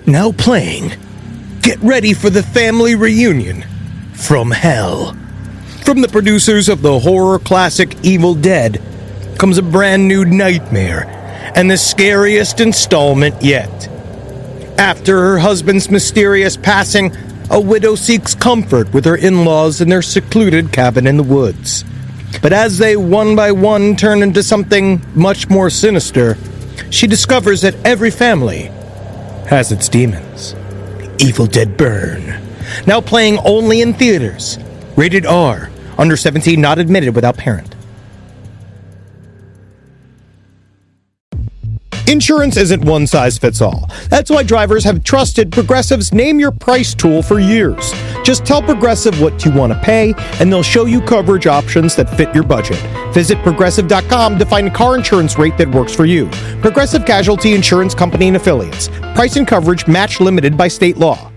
Now playing. Get ready for the family reunion from hell. From the producers of the horror classic Evil Dead comes a brand new nightmare and the scariest installment yet. After her husband's mysterious passing, a widow seeks comfort with her in-laws in their secluded cabin in the woods. But as they one by one turn into something much more sinister, she discovers that every family has its demons. Evil Dead Burn. Now playing only in theaters. Rated R. Under 17, not admitted without parent. Insurance isn't one size fits all. That's why drivers have trusted Progressive's Name Your Price tool for years. Just tell Progressive what you want to pay, and they'll show you coverage options that fit your budget. Visit Progressive.com to find a car insurance rate that works for you. Progressive Casualty Insurance Company and Affiliates. Price and coverage match limited by state law.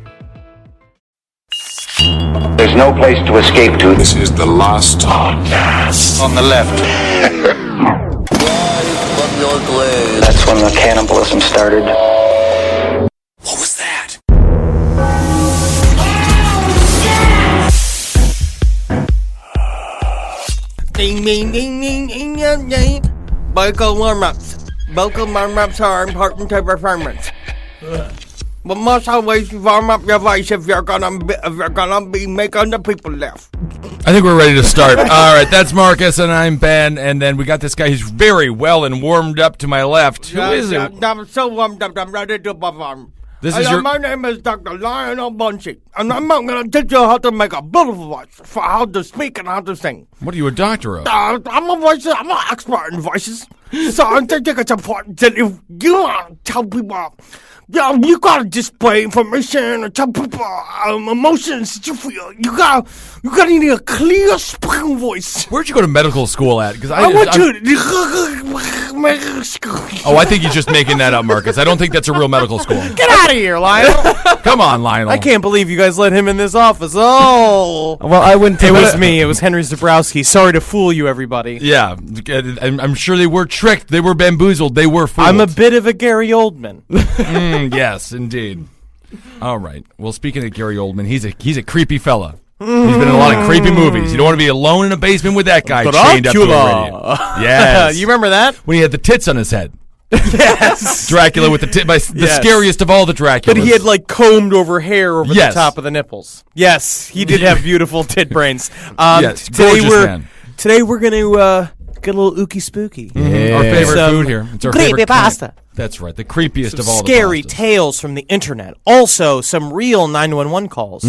There's no place to escape to. This is the last podcast. On the left. That's when the cannibalism started. What was that? Ding, ding, ding, ding, ding, ding, ding. Vocal warm-ups. Vocal warm-ups are important to performance. But must always warm up your voice if you're gonna be making the people laugh. I think we're ready to start. All right, that's Marcus, and I'm Ben, and then we got this guy who's very well and warmed up to my left. Who is it? I'm so warmed up, I'm ready to perform. My name is Dr. Lionel Bunchy, and I'm going to teach you how to make a beautiful voice, for how to speak and how to sing. What are you, a doctor of? I'm an expert in voices, so I think it's important that if you want to tell people, you gotta display information or tell people emotions that you feel. You gotta need a clear spoken voice. Where'd you go to medical school at? Because I went to. Oh, I think he's just making that up, Marcus. I don't think that's a real medical school. Get out of here, Lionel. Come on, Lionel. I can't believe you guys let him in this office. Oh. Well, I wouldn't. It was me. It was Henry Zabrowski. Sorry to fool you, everybody. Yeah, I'm sure they were tricked. They were bamboozled. They were fooled. I'm a bit of a Gary Oldman. Yes, indeed. All right. Well, speaking of Gary Oldman, he's a creepy fella. He's been in a lot of creepy movies. You don't want to be alone in a basement with that guy chained up to a radio. Yes. You remember that? When he had the tits on his head. Yes. Dracula with the scariest of all the Draculas. But he had like combed over hair over the top of the nipples. Yes, he did have beautiful tit brains. Yes, gorgeous man. Today we're going to get a little ooky spooky. Mm-hmm. Our favorite food here. It's our favorite Creepypasta. That's right, the creepiest of all scary the tales from the internet. Also, some real 911 calls,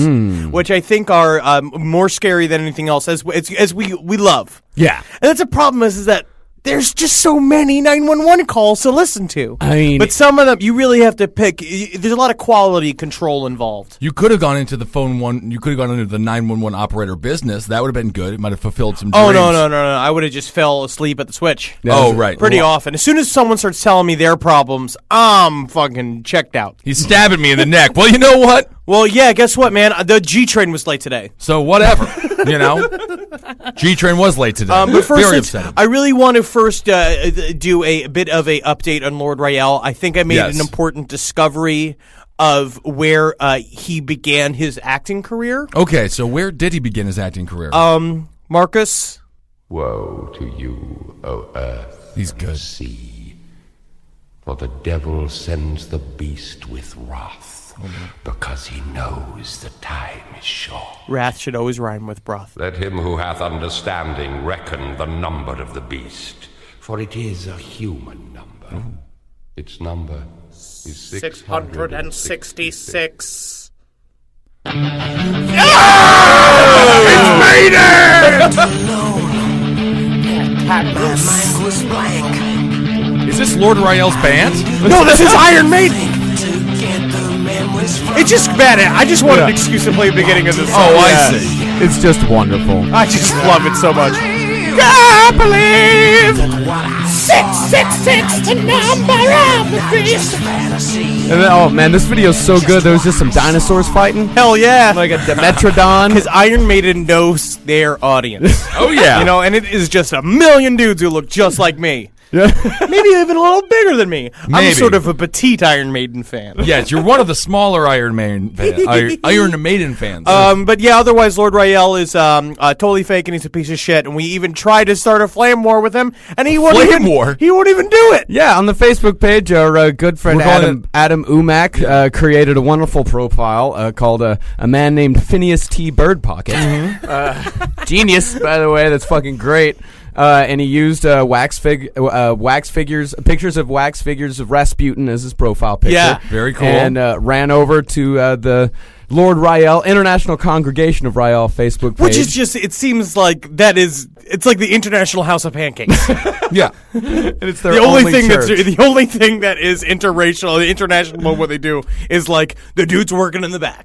which I think are more scary than anything else, as we love. Yeah. And that's a problem is that there's just so many 911 calls to listen to. I mean, but some of them you really have to pick. There's a lot of quality control involved. You could have gone into the phone one. You could have gone into the 911 operator business. That would have been good. It might have fulfilled some dreams. Oh no! I would have just fell asleep at the switch. Oh right, pretty often. As soon as someone starts telling me their problems, I'm fucking checked out. He's stabbing me in the neck. Well, you know what? Well, yeah. Guess what, man? The G train was late today. So whatever, you know. G train was late today. But first, very upsetting. I really want to first do a bit of a update on Lord Rael. I think I made an important discovery of where he began his acting career. Okay, so where did he begin his acting career? Marcus. Woe to you, O earth. He's good. Sea, for the devil sends the beast with wrath, because he knows the time is short. Wrath should always rhyme with broth. Let him who hath understanding reckon the number of the beast, for it is a human number. Its number is 666. It's made it! Is this Lord Rael's band? No, this is Iron Maiden. It's just bad. I just want an excuse to play the beginning of this song. Oh, I see. It's just wonderful. I just love it so much. I believe 666, the number of the beast. And then, oh man, this video is so good. There was just some dinosaurs fighting. Hell yeah. Like a Dimetrodon. Because Iron Maiden knows their audience. Oh yeah. You know, and it is just a million dudes who look just like me. Maybe even a little bigger than me. I'm Maybe. sort of a petite Iron Maiden fan. Yes, you're one of the smaller Iron Maiden fans. But yeah, otherwise, Lord Rael is totally fake and he's a piece of shit. And we even tried to start a flame war with him, and he won't even do it. Yeah, on the Facebook page, our good friend Adam Umack created a wonderful profile called a man named Phineas T. Bird Pocket. Genius, by the way. That's fucking great. And he used pictures of wax figures of Rasputin as his profile picture. Yeah, very cool. And ran over to the Lord Rael International Congregation of Rael Facebook page, which is just, it seems like it's like the International House of Pancakes. Yeah, and it's their the only thing church. the only thing that is interracial, the international what they do is like the dude's working in the back.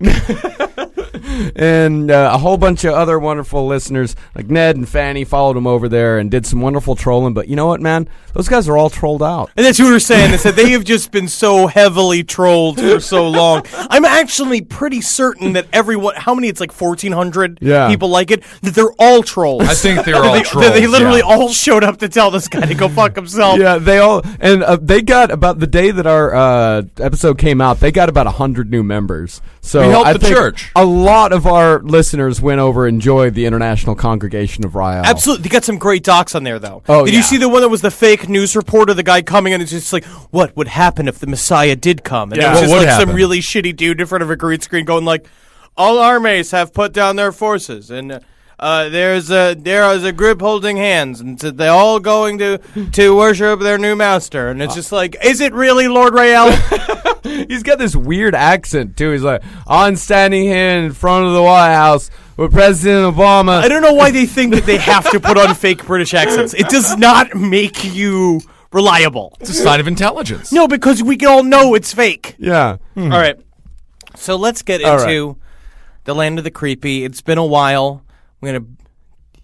And a whole bunch of other wonderful listeners like Ned and Fanny followed him over there and did some wonderful trolling. But you know what, man? Those guys are all trolled out. And that's what we were saying. They said they have just been so heavily trolled for so long. I'm actually pretty certain that everyone, how many? It's like 1,400 people like it. That they're all trolls. I think they're all trolls. They literally all showed up to tell this guy to go fuck himself. Yeah, they all, and they got about the day that our episode came out. They got about 100 new members. So we helped I the think church. A lot of our listeners went over and enjoyed the International Congregation of Rael. Absolutely. They got some great docs on there, though. Oh, Did you see the one that was the fake news reporter, the guy coming in and just like, what would happen if the Messiah did come? And it was What just would like happen? some really shitty dude in front of a green screen going like, all armies have put down their forces, and there is a group holding hands, and so they're all going to worship their new master. And it's just like, is it really Lord Rael? He's got this weird accent, too. He's like, I'm standing here in front of the White House with President Obama. I don't know why they think that they have to put on fake British accents. It does not make you reliable. It's a sign of intelligence. No, because we all know it's fake. Yeah. All right. So let's get into the land of the creepy. It's been a while. We're going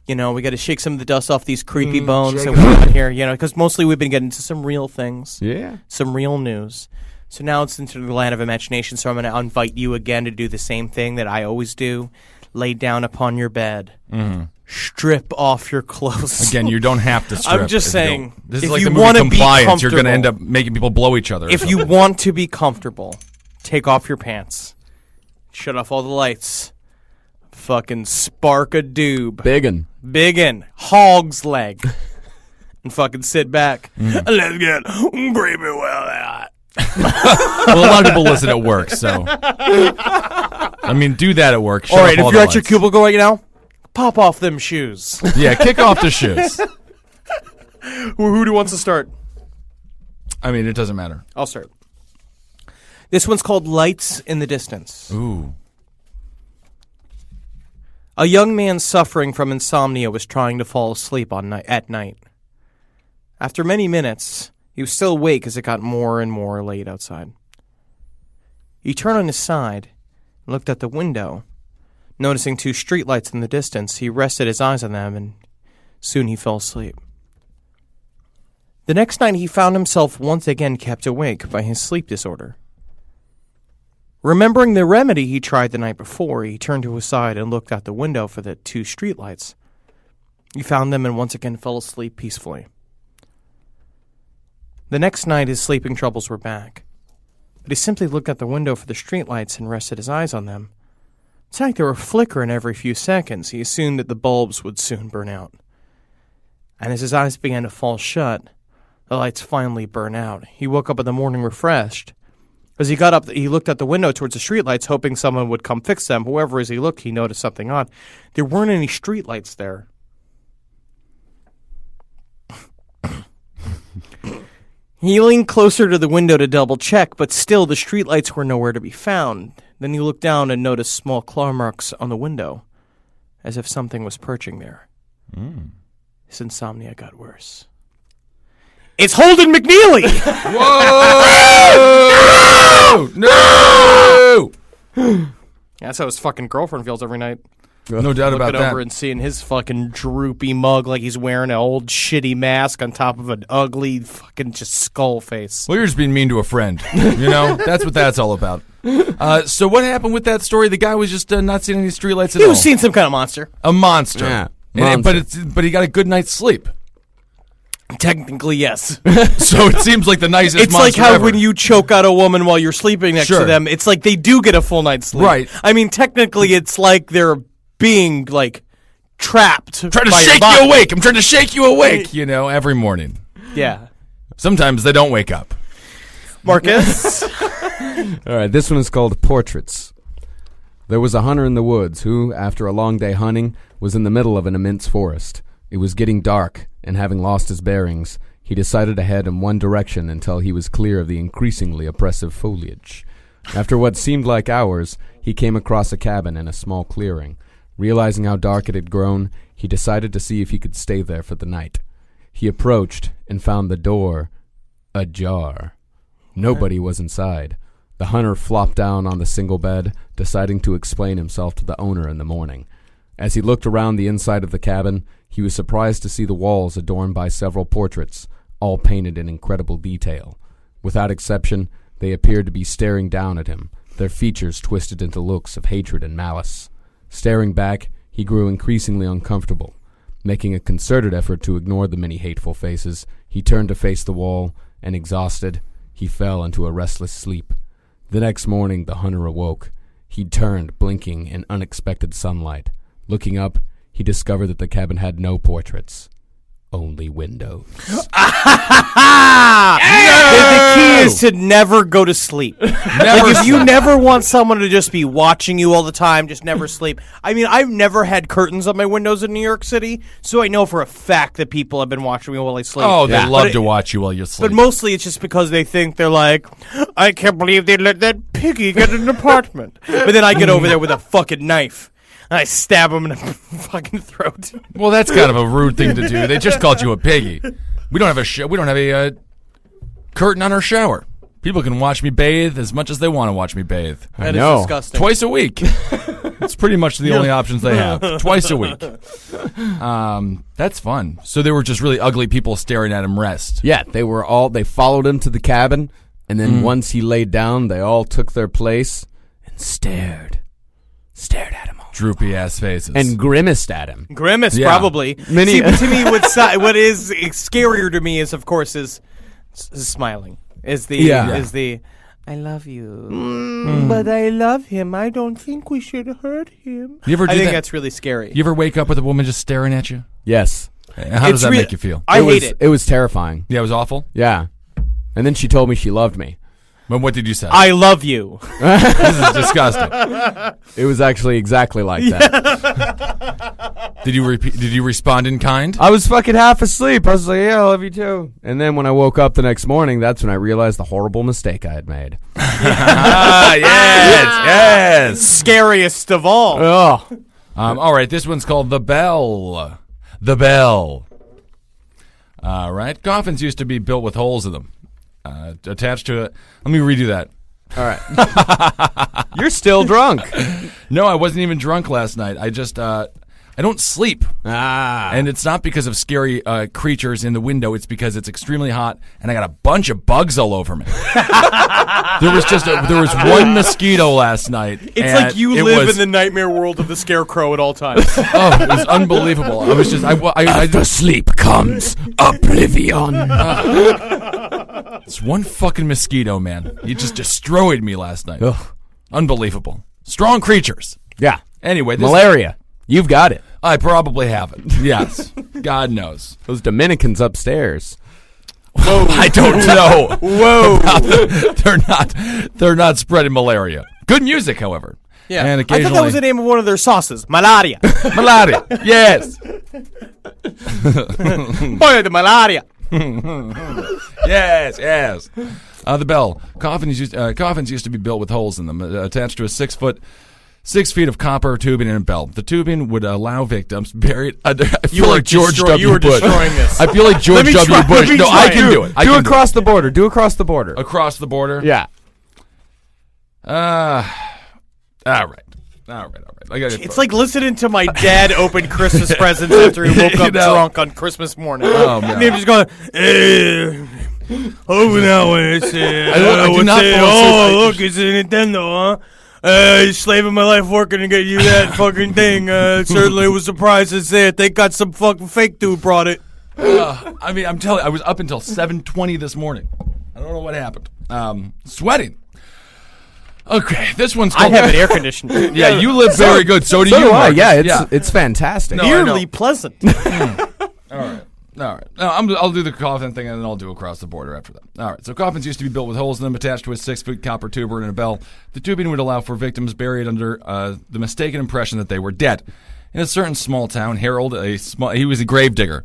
to, we got to shake some of the dust off these creepy bones that we got here, because mostly we've been getting into some real things. Yeah. Some real news. So now it's into the land of imagination, so I'm going to invite you again to do the same thing that I always do. Lay down upon your bed. Mm-hmm. Strip off your clothes. Again, you don't have to strip. I'm just saying. This is if like you the movie wanna Compliance. be You're going to end comfortable- up making people blow each other. If you want to be comfortable, take off your pants. Shut off all the lights. Fucking spark a doob. Biggin. Hog's leg. And fucking sit back. Let's get creepy with that. Well, a lot of people listen at work, so I mean, do that at work. Shut All right, off if the you're at your lights. cubicle right now, pop off them shoes. Yeah, kick off the shoes. Who wants to start? I mean, it doesn't matter. I'll start. This one's called Lights in the Distance. Ooh. A young man suffering from insomnia was trying to fall asleep at night. After many minutes, he was still awake as it got more and more late outside. He turned on his side and looked at the window. Noticing 2 streetlights in the distance, he rested his eyes on them, and soon he fell asleep. The next night, he found himself once again kept awake by his sleep disorder. Remembering the remedy he tried the night before, he turned to his side and looked out the window for the 2 streetlights. He found them and once again fell asleep peacefully. The next night, his sleeping troubles were back, but he simply looked out the window for the streetlights and rested his eyes on them. It's like they were flickering every few seconds. He assumed that the bulbs would soon burn out. And as his eyes began to fall shut, the lights finally burned out. He woke up in the morning refreshed. As he got up, he looked out the window towards the streetlights, hoping someone would come fix them. However, as he looked, he noticed something odd. There weren't any streetlights there. He leaned closer to the window to double-check, but still the streetlights were nowhere to be found. Then he looked down and noticed small claw marks on the window, as if something was perching there. His insomnia got worse. It's Holden McNeely! Whoa! No! That's how his fucking girlfriend feels every night. No doubt about Looking that. over and seeing his fucking droopy mug like he's wearing an old shitty mask on top of an ugly fucking just skull face. Well, you're just being mean to a friend. That's what that's all about. So what happened with that story? The guy was just not seeing any streetlights at all. He was seeing some kind of monster. A monster. Yeah. But he got a good night's sleep. Technically, yes. So it seems like the nicest It's like monster how ever. when you choke out a woman while you're sleeping next Sure. to them, it's like they do get a full night's sleep. Right. I mean, technically, it's like they're being, like, trapped. trying to by your shake body. you awake. I'm trying to shake you awake, every morning. Yeah. Sometimes they don't wake up. Marcus? All right, this one is called Portraits. There was a hunter in the woods who, after a long day hunting, was in the middle of an immense forest. It was getting dark, and having lost his bearings, he decided to head in one direction until he was clear of the increasingly oppressive foliage. After what seemed like hours, he came across a cabin in a small clearing. Realizing how dark it had grown, he decided to see if he could stay there for the night. He approached and found the door ajar. Nobody was inside. The hunter flopped down on the single bed, deciding to explain himself to the owner in the morning. As he looked around the inside of the cabin, he was surprised to see the walls adorned by several portraits, all painted in incredible detail. Without exception, they appeared to be staring down at him, their features twisted into looks of hatred and malice. Staring back, he grew increasingly uncomfortable. Making a concerted effort to ignore the many hateful faces, he turned to face the wall, and exhausted, he fell into a restless sleep. The next morning, the hunter awoke. He turned, blinking in unexpected sunlight. Looking up, he discovered that the cabin had no portraits, only windows. The key is to never go to sleep. If you never want someone to just be watching you all the time, just never sleep. I mean, I've never had curtains on my windows in New York City, so I know for a fact that people have been watching me while I sleep. Oh, they love to watch you while you're sleeping. But mostly it's just because they think they're like, I can't believe they let that piggy get an apartment. But then I get over there with a fucking knife. And I stab him in the fucking throat. Well, that's kind of a rude thing to do. They just called you a piggy. We don't have a curtain on our shower. People can watch me bathe as much as they want to watch me bathe. That is disgusting. Twice a week. It's pretty much the only options they have. Twice a week. That's fun. So they were just really ugly people staring at him rest. Yeah, they followed him to the cabin, and then once he laid down, they all took their place and stared at him. Droopy ass faces. And grimaced at him. Grimace, Yeah. probably. See, but to me, what is scarier to me is, of course, is smiling. Is the I love you, but I love him. I don't think we should hurt him. You ever do I think that? that's really scary. You ever wake up with a woman just staring at you? Yes. How does that make you feel? I hate it. It was terrifying. Yeah, it was awful. Yeah. And then she told me she loved me. But what did you say? I love you. This is disgusting. It was actually exactly like that. Did you respond in kind? I was fucking half asleep. I was like, yeah, I love you too. And then when I woke up the next morning, that's when I realized the horrible mistake I had made. Yes. Scariest of all. Oh. All right, this one's called The Bell. The Bell. All right, coffins used to be built with holes in them. Attached to it. Let me redo that. All right. You're still drunk. No, I wasn't even drunk last night. I just, I don't sleep. And it's not because of scary creatures in the window. It's because it's extremely hot, and I got a bunch of bugs all over me. There was one mosquito last night. It's like you live in the nightmare world of the scarecrow at all times. Oh, it was unbelievable. I was just, After sleep comes oblivion. It's one fucking mosquito, man. He just destroyed me last night. Ugh. Unbelievable. Strong creatures. Yeah. Anyway, Malaria. You've got it. I probably have it. Yes. God knows. Those Dominicans upstairs. Whoa. I don't know. Whoa. They're not spreading malaria. Good music, however. Yeah. And I occasionally, thought that was the name of one of their sauces. Malaria. malaria. Yes. Boy, the malaria. Yes. The Bell. Coffins used to be built with holes in them, attached to a 6 feet of copper tubing and a bell. The tubing would allow victims buried under. I feel like George W. You were Bush. destroying this. I feel like George W. Bush. No, I can do it. Do across the border. Do across the border. Across the border. Yeah. All right. It's like listening to my dad open Christmas presents after he woke up drunk on Christmas morning. Oh, man. And he was just going, over now when it's look, it's a Nintendo, huh? Slaving my life working to get you that fucking thing. Certainly was surprised to see it. They got some fucking fake dude brought it. I mean, I'm telling you, I was up until 7:20 this morning. I don't know what happened. Sweating. Okay, this one's I called... have an air conditioner. Yeah, you live very good. So do you, I. Marcus. Yeah, it's fantastic. No, I know. Eerily pleasant. All right. No, I'll do the coffin thing, and then I'll do across the border after that. All right. So coffins used to be built with holes in them attached to a 6-foot copper tuber and a bell. The tubing would allow for victims buried under the mistaken impression that they were dead. In a certain small town, Harold, he was a grave digger,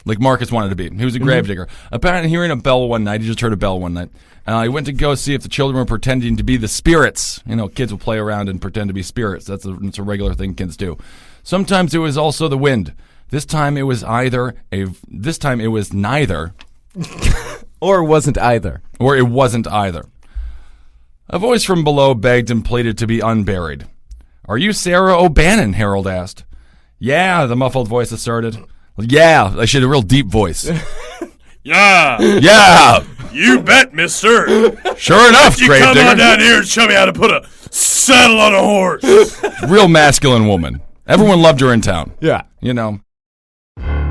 like Marcus wanted to be. He was a grave digger. Apparently, hearing a bell one night, he just heard a bell one night. He went to go see if the children were pretending to be the spirits. You know, kids will play around and pretend to be spirits. That's a regular thing kids do. Sometimes it was also the wind. This time it was neither. Or wasn't either. Or it wasn't either. A voice from below begged and pleaded to be unburied. "Are you Sarah O'Bannon?" Harold asked. "Yeah," the muffled voice asserted. "Yeah," I should have a real deep voice. Yeah. Yeah. You bet, mister. Sure enough, You grave come digger. on down here and show me how to put a saddle on a horse. Real masculine woman. Everyone loved her in town. Yeah. You know.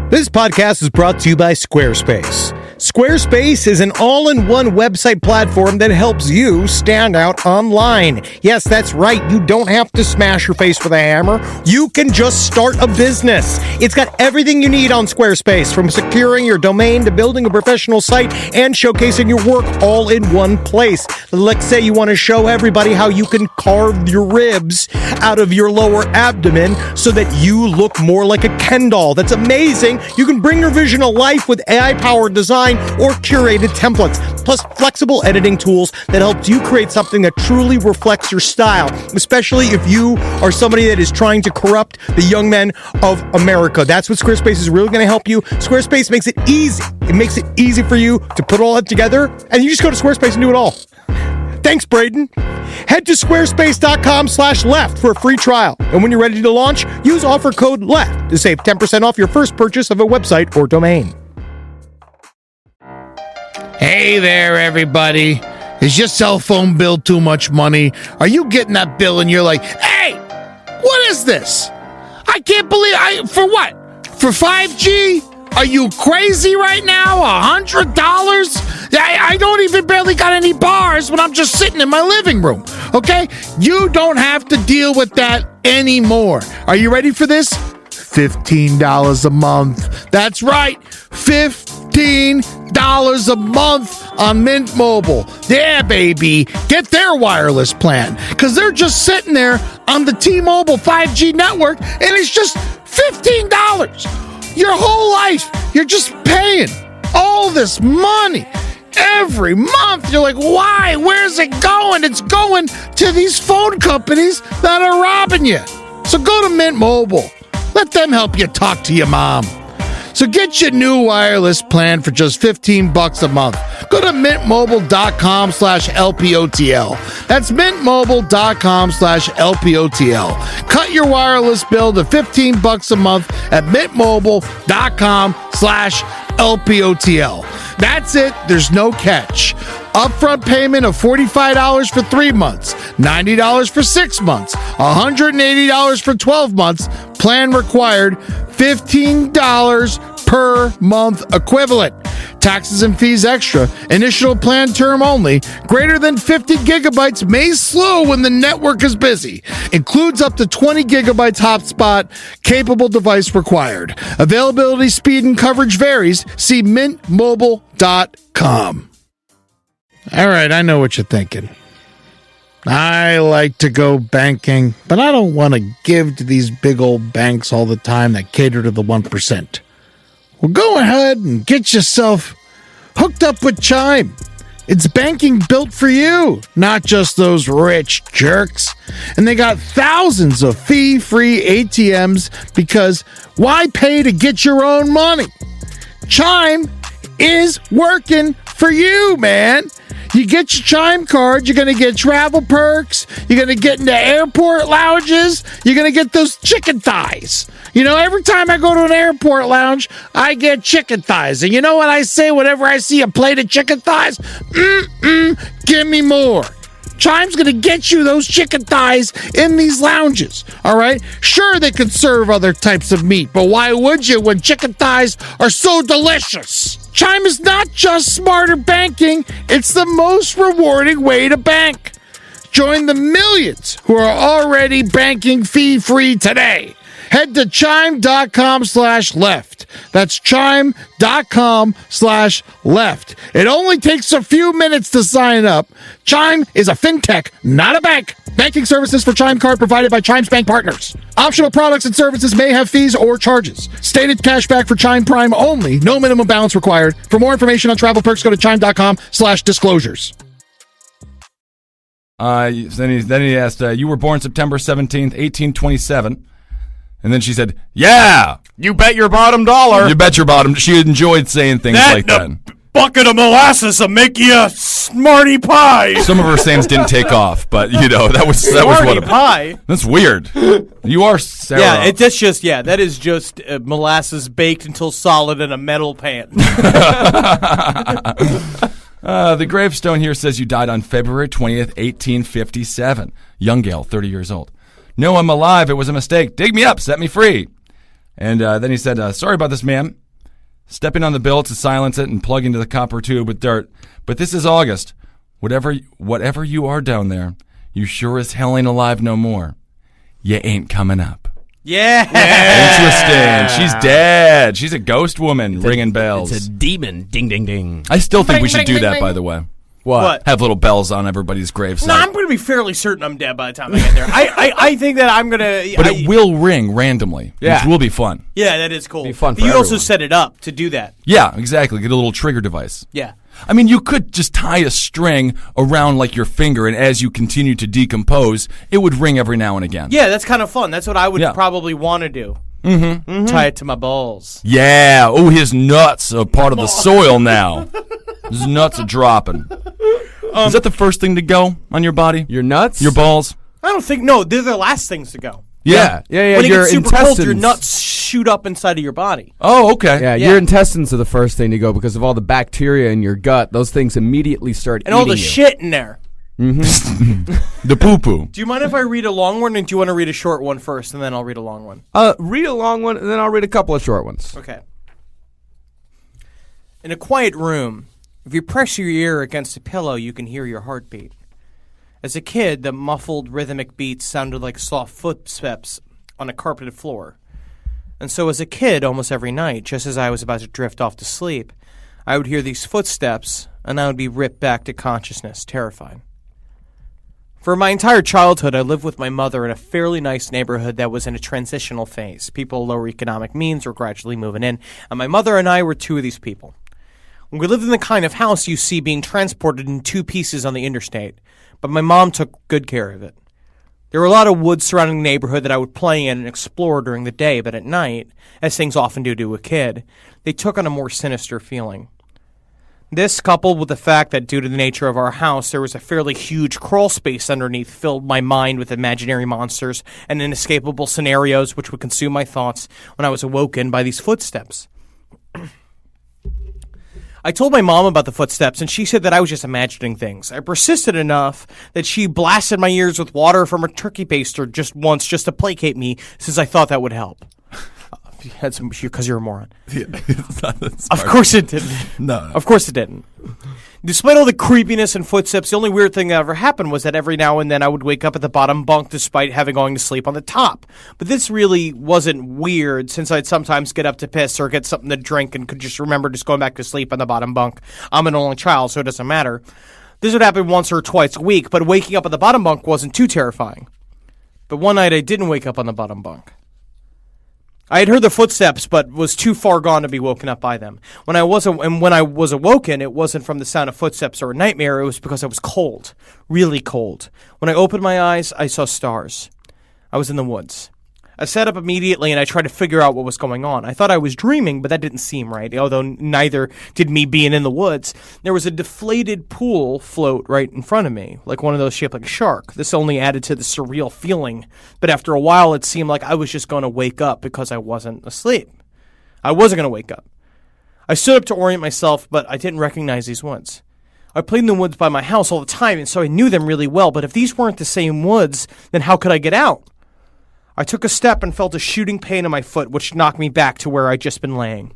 This podcast is brought to you by Squarespace. Squarespace is an all-in-one website platform that helps you stand out online. Yes, that's right. You don't have to smash your face with a hammer. You can just start a business. It's got everything you need on Squarespace, from securing your domain to building a professional site and showcasing your work all in one place. Let's say you want to show everybody how you can carve your ribs out of your lower abdomen so that you look more like a Ken doll. That's amazing. You can bring your vision to life with AI-powered design or curated templates, plus flexible editing tools that helps you create something that truly reflects your style, especially if you are somebody that is trying to corrupt the young men of America. That's what Squarespace is really going to help you. Squarespace makes it easy. It makes it easy for you to put all that together, and you just go to Squarespace and do it all. Thanks, Braden. Head to squarespace.com/left for a free trial. And when you're ready to launch, use offer code LEFT to save 10% off your first purchase of a website or domain. Hey there, everybody. Is your cell phone bill too much money? Are you getting that bill and you're like, hey, what is this? I can't believe for what? For 5G? Are you crazy right now? $100? I don't even barely got any bars when I'm just sitting in my living room. Okay? You don't have to deal with that anymore. Are you ready for this? $15 a month. That's right. $15 a month on Mint Mobile. Yeah, baby. Get their wireless plan. Because they're just sitting there on the T-Mobile 5G network, and it's just $15. Your whole life, you're just paying all this money every month. You're like, why? Where's it going? It's going to these phone companies that are robbing you. So go to Mint Mobile. Let them help you talk to your mom. So get your new wireless plan for just $15 a month. Go to mintmobile.com/LPOTL. That's mintmobile.com/LPOTL. Cut your wireless bill to $15 a month at mintmobile.com/LPOTL. That's it. There's no catch. Upfront payment of $45 for 3 months, $90 for 6 months, $180 for 12 months. Plan required, $15 per month equivalent. Taxes and fees extra. Initial plan term only. Greater than 50 gigabytes may slow when the network is busy. Includes up to 20 gigabytes hotspot. Capable device required. Availability, speed, and coverage varies. See mintmobile.com. All right, I know what you're thinking. I like to go banking, but I don't want to give to these big old banks all the time that cater to the 1%. Well, go ahead and get yourself hooked up with Chime. It's banking built for you, not just those rich jerks. And they got thousands of fee-free ATMs because why pay to get your own money? Chime is working for you, man. You get your Chime card, you're going to get travel perks, you're going to get into airport lounges, you're going to get those chicken thighs. You know, every time I go to an airport lounge, I get chicken thighs. And you know what I say whenever I see a plate of chicken thighs? Give me more. Chime's gonna get you those chicken thighs in these lounges, all right? Sure, they could serve other types of meat, but why would you when chicken thighs are so delicious? Chime is not just smarter banking, it's the most rewarding way to bank. Join the millions who are already banking fee-free today. Head to chime.com/left. That's chime.com/left. It only takes a few minutes to sign up. Chime is a fintech, not a bank. Banking services for Chime Card provided by Chime's bank partners. Optional products and services may have fees or charges. Stated cashback for Chime Prime only. No minimum balance required. For more information on travel perks, go to chime.com/disclosures. Then he asked, you were born September 17th, 1827. And then she said, yeah! You bet your bottom dollar. You bet your bottom. She enjoyed saying things like that. Bucket of molasses will make you a smarty pie. Some of her sayings didn't take off, but, that was Smarty what pie. That's weird. You are Sarah. Yeah, that is just molasses baked until solid in a metal pan. The gravestone here says you died on February 20th, 1857. Young gal, 30 years old. No, I'm alive. It was a mistake. Dig me up. Set me free. And then he said, sorry about this, ma'am. Stepping on the billet to silence it and plug into the copper tube with dirt. But this is August. Whatever you are down there, you sure as hell ain't alive no more. You ain't coming up. Yeah. Interesting. She's dead. She's a ghost woman ringing bells. It's a demon. Ding, ding, ding. I still think we should do that, by the way. What? Have little bells on everybody's gravesite. No, I'm going to be fairly certain I'm dead by the time I get there. I think that I'm going to... But it will ring randomly, which will be fun. Yeah, that is cool. Be fun for you also everyone. set it up to do that. Yeah, exactly. Get a little trigger device. Yeah. I mean, you could just tie a string around like your finger, and as you continue to decompose, it would ring every now and again. Yeah, that's kind of fun. That's what I would probably want to do. Mm-hmm. Tie it to my balls. Yeah. Oh, his nuts are part of the soil now. His nuts are dropping. Is that the first thing to go on your body? Your nuts? Your balls? I don't think... No, they're the last things to go. Yeah. When it your gets super intestines. cold, your nuts shoot up inside of your body. Oh, okay. Yeah, your intestines are the first thing to go because of all the bacteria in your gut. Those things immediately start And eating all the you. shit in there. The poo-poo. Do you mind if I read a long one, or do you want to read a short one first, and then I'll read a long one? Read a long one, and then I'll read a couple of short ones. Okay. In a quiet room, if you press your ear against a pillow, you can hear your heartbeat. As a kid, the muffled rhythmic beats sounded like soft footsteps on a carpeted floor. And so as a kid, almost every night, just as I was about to drift off to sleep, I would hear these footsteps, and I would be ripped back to consciousness, terrified. For my entire childhood, I lived with my mother in a fairly nice neighborhood that was in a transitional phase. People of lower economic means were gradually moving in, and my mother and I were two of these people. We lived in the kind of house you see being transported in two pieces on the interstate, but my mom took good care of it. There were a lot of woods surrounding the neighborhood that I would play in and explore during the day, but at night, as things often do to a kid, they took on a more sinister feeling. This, coupled with the fact that due to the nature of our house, there was a fairly huge crawl space underneath, filled my mind with imaginary monsters and inescapable scenarios which would consume my thoughts when I was awoken by these footsteps. I told my mom about the footsteps, and she said that I was just imagining things. I persisted enough that she blasted my ears with water from a turkey baster just once, just to placate me, since I thought that would help. Because you're a moron. Of course it didn't. No. Of course it didn't. Despite all the creepiness and footsteps, the only weird thing that ever happened was that every now and then I would wake up at the bottom bunk despite having going to sleep on the top. But this really wasn't weird, since I'd sometimes get up to piss or get something to drink and could just remember just going back to sleep on the bottom bunk. I'm an only child, so it doesn't matter. This would happen once or twice a week, but waking up at the bottom bunk wasn't too terrifying. But one night I didn't wake up on the bottom bunk. I had heard the footsteps, but was too far gone to be woken up by them. When I was awoken, it wasn't from the sound of footsteps or a nightmare. It was because I was cold, really cold. When I opened my eyes, I saw stars. I was in the woods. I sat up immediately and I tried to figure out what was going on. I thought I was dreaming, but that didn't seem right, although neither did me being in the woods. There was a deflated pool float right in front of me, like one of those shaped like a shark. This only added to the surreal feeling, but after a while it seemed like I was just going to wake up because I wasn't asleep. I wasn't going to wake up. I stood up to orient myself, but I didn't recognize these woods. I played in the woods by my house all the time, and so I knew them really well, but if these weren't the same woods, then how could I get out? I took a step and felt a shooting pain in my foot, which knocked me back to where I'd just been laying.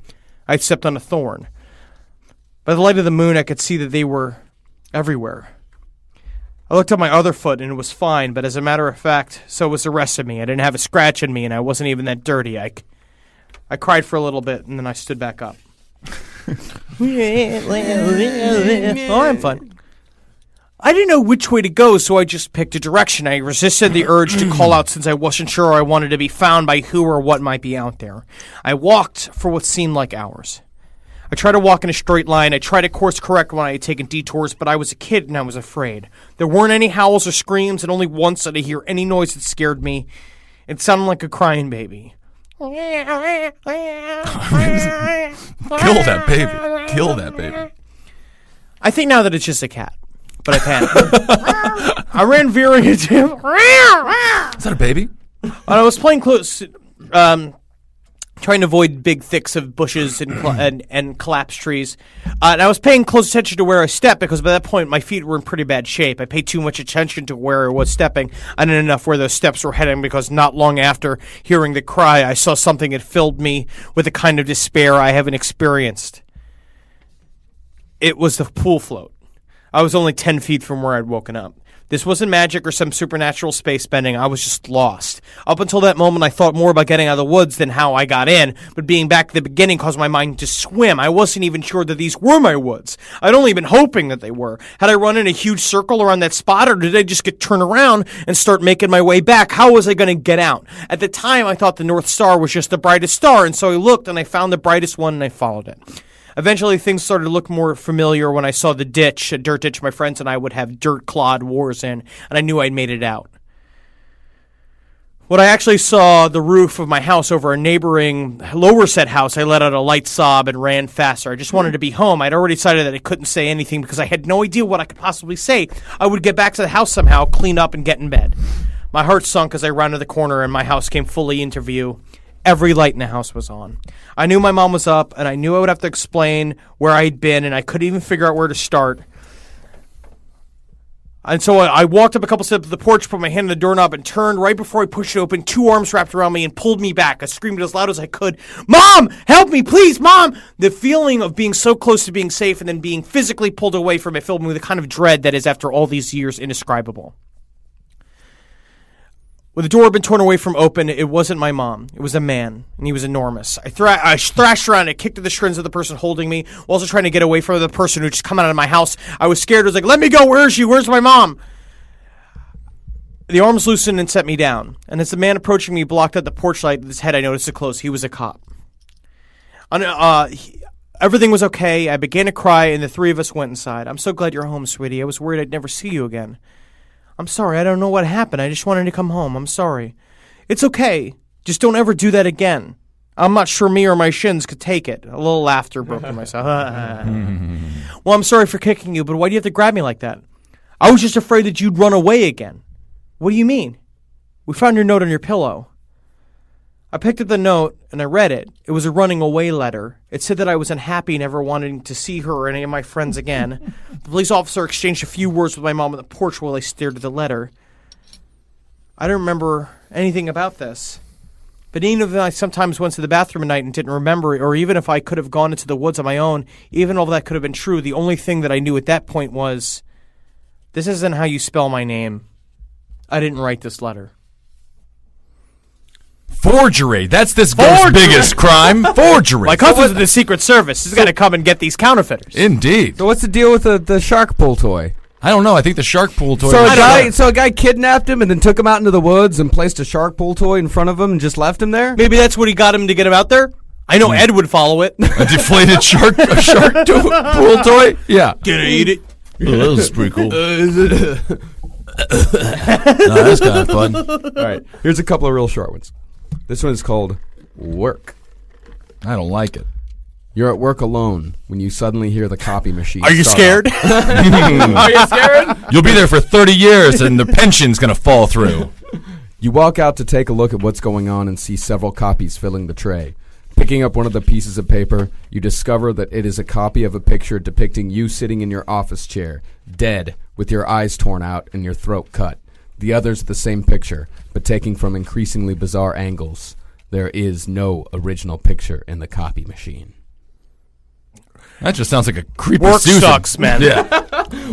I'd stepped on a thorn. By the light of the moon, I could see that they were everywhere. I looked at my other foot, and it was fine, but as a matter of fact, so was the rest of me. I didn't have a scratch in me, and I wasn't even that dirty. I cried for a little bit, and then I stood back up. Oh, I'm fun. I didn't know which way to go, so I just picked a direction. I resisted the urge to call out since I wasn't sure I wanted to be found by who or what might be out there. I walked for what seemed like hours. I tried to walk in a straight line. I tried to course correct when I had taken detours, but I was a kid and I was afraid. There weren't any howls or screams, and only once did I hear any noise that scared me. It sounded like a crying baby. Kill that baby. Kill that baby. I think now that it's just a cat, but I panicked. I ran veering into him. Is that a baby? And I was playing close, trying to avoid big thicks of bushes and collapsed trees. And I was paying close attention to where I stepped because by that point my feet were in pretty bad shape. I paid too much attention to where I was stepping. I didn't enough where those steps were heading because not long after hearing the cry, I saw something that filled me with a kind of despair I haven't experienced. It was the pool float. I was only 10 feet from where I'd woken up. This wasn't magic or some supernatural space bending. I was just lost. Up until that moment, I thought more about getting out of the woods than how I got in, but being back at the beginning caused my mind to swim. I wasn't even sure that these were my woods. I'd only been hoping that they were. Had I run in a huge circle around that spot, or did I just get turned around and start making my way back? How was I going to get out? At the time, I thought the North Star was just the brightest star, and so I looked and I found the brightest one and I followed it. Eventually, things started to look more familiar when I saw the ditch, a dirt ditch my friends and I would have dirt clod wars in, and I knew I'd made it out. When I actually saw the roof of my house over a neighboring lower set house, I let out a light sob and ran faster. I just wanted to be home. I'd already decided that I couldn't say anything because I had no idea what I could possibly say. I would get back to the house somehow, clean up, and get in bed. My heart sunk as I rounded the corner and my house came fully into view. Every light in the house was on. I knew my mom was up, and I knew I would have to explain where I'd been, and I couldn't even figure out where to start. And so I walked up a couple steps to the porch, put my hand on the doorknob, and turned. Right before I pushed it open, two arms wrapped around me and pulled me back. I screamed as loud as I could, "Mom! Help me, please, Mom!" The feeling of being so close to being safe and then being physically pulled away from it filled me with a kind of dread that is, after all these years, indescribable. When the door had been torn away from open, it wasn't my mom. It was a man, and he was enormous. I thrashed around and kicked at the shins of the person holding me, while also trying to get away from the person who just come out of my house. I was scared. I was like, "Let me go. Where is she? Where's my mom?" The arms loosened and set me down. And as the man approaching me blocked out the porch light with his head, I noticed it close. He was a cop. Everything was okay. I began to cry, and the three of us went inside. "I'm so glad you're home, sweetie. I was worried I'd never see you again." "I'm sorry, I don't know what happened. I just wanted to come home. I'm sorry." "It's okay. Just don't ever do that again. I'm not sure me or my shins could take it." A little laughter broke from myself. "Well, I'm sorry for kicking you, but why do you have to grab me like that?" "I was just afraid that you'd run away again." "What do you mean?" "We found your note on your pillow." I picked up the note, and I read it. It was a running away letter. It said that I was unhappy, never wanting to see her or any of my friends again. The police officer exchanged a few words with my mom on the porch while I stared at the letter. I don't remember anything about this. But even if I sometimes went to the bathroom at night and didn't remember it, or even if I could have gone into the woods on my own, even all that could have been true, the only thing that I knew at that point was, this isn't how you spell my name. I didn't write this letter. Forgery. That's this guy's biggest crime. Forgery. My cousin's in the Secret Service. He's got to come and get these counterfeiters. Indeed. So what's the deal with the shark pool toy? I don't know. I think the shark pool toy. So a guy kidnapped him and then took him out into the woods and placed a shark pool toy in front of him and just left him there? Maybe that's what he got him to get him out there. I know Ed would follow it. A deflated shark pool toy? Yeah. Can I eat it? Oh, that was pretty cool. That's kind of fun. All right. Here's a couple of real short ones. This one is called Work. I don't like it. You're at work alone when you suddenly hear the copy machine. Are you scared? Are you scared? You'll be there for 30 years and the pension's going to fall through. You walk out to take a look at what's going on and see several copies filling the tray. Picking up one of the pieces of paper, you discover that it is a copy of a picture depicting you sitting in your office chair, dead, with your eyes torn out and your throat cut. The other's the same picture, but taken from increasingly bizarre angles. There is no original picture in the copy machine. That just sounds like a creepy Work Susan. sucks, man. Yeah.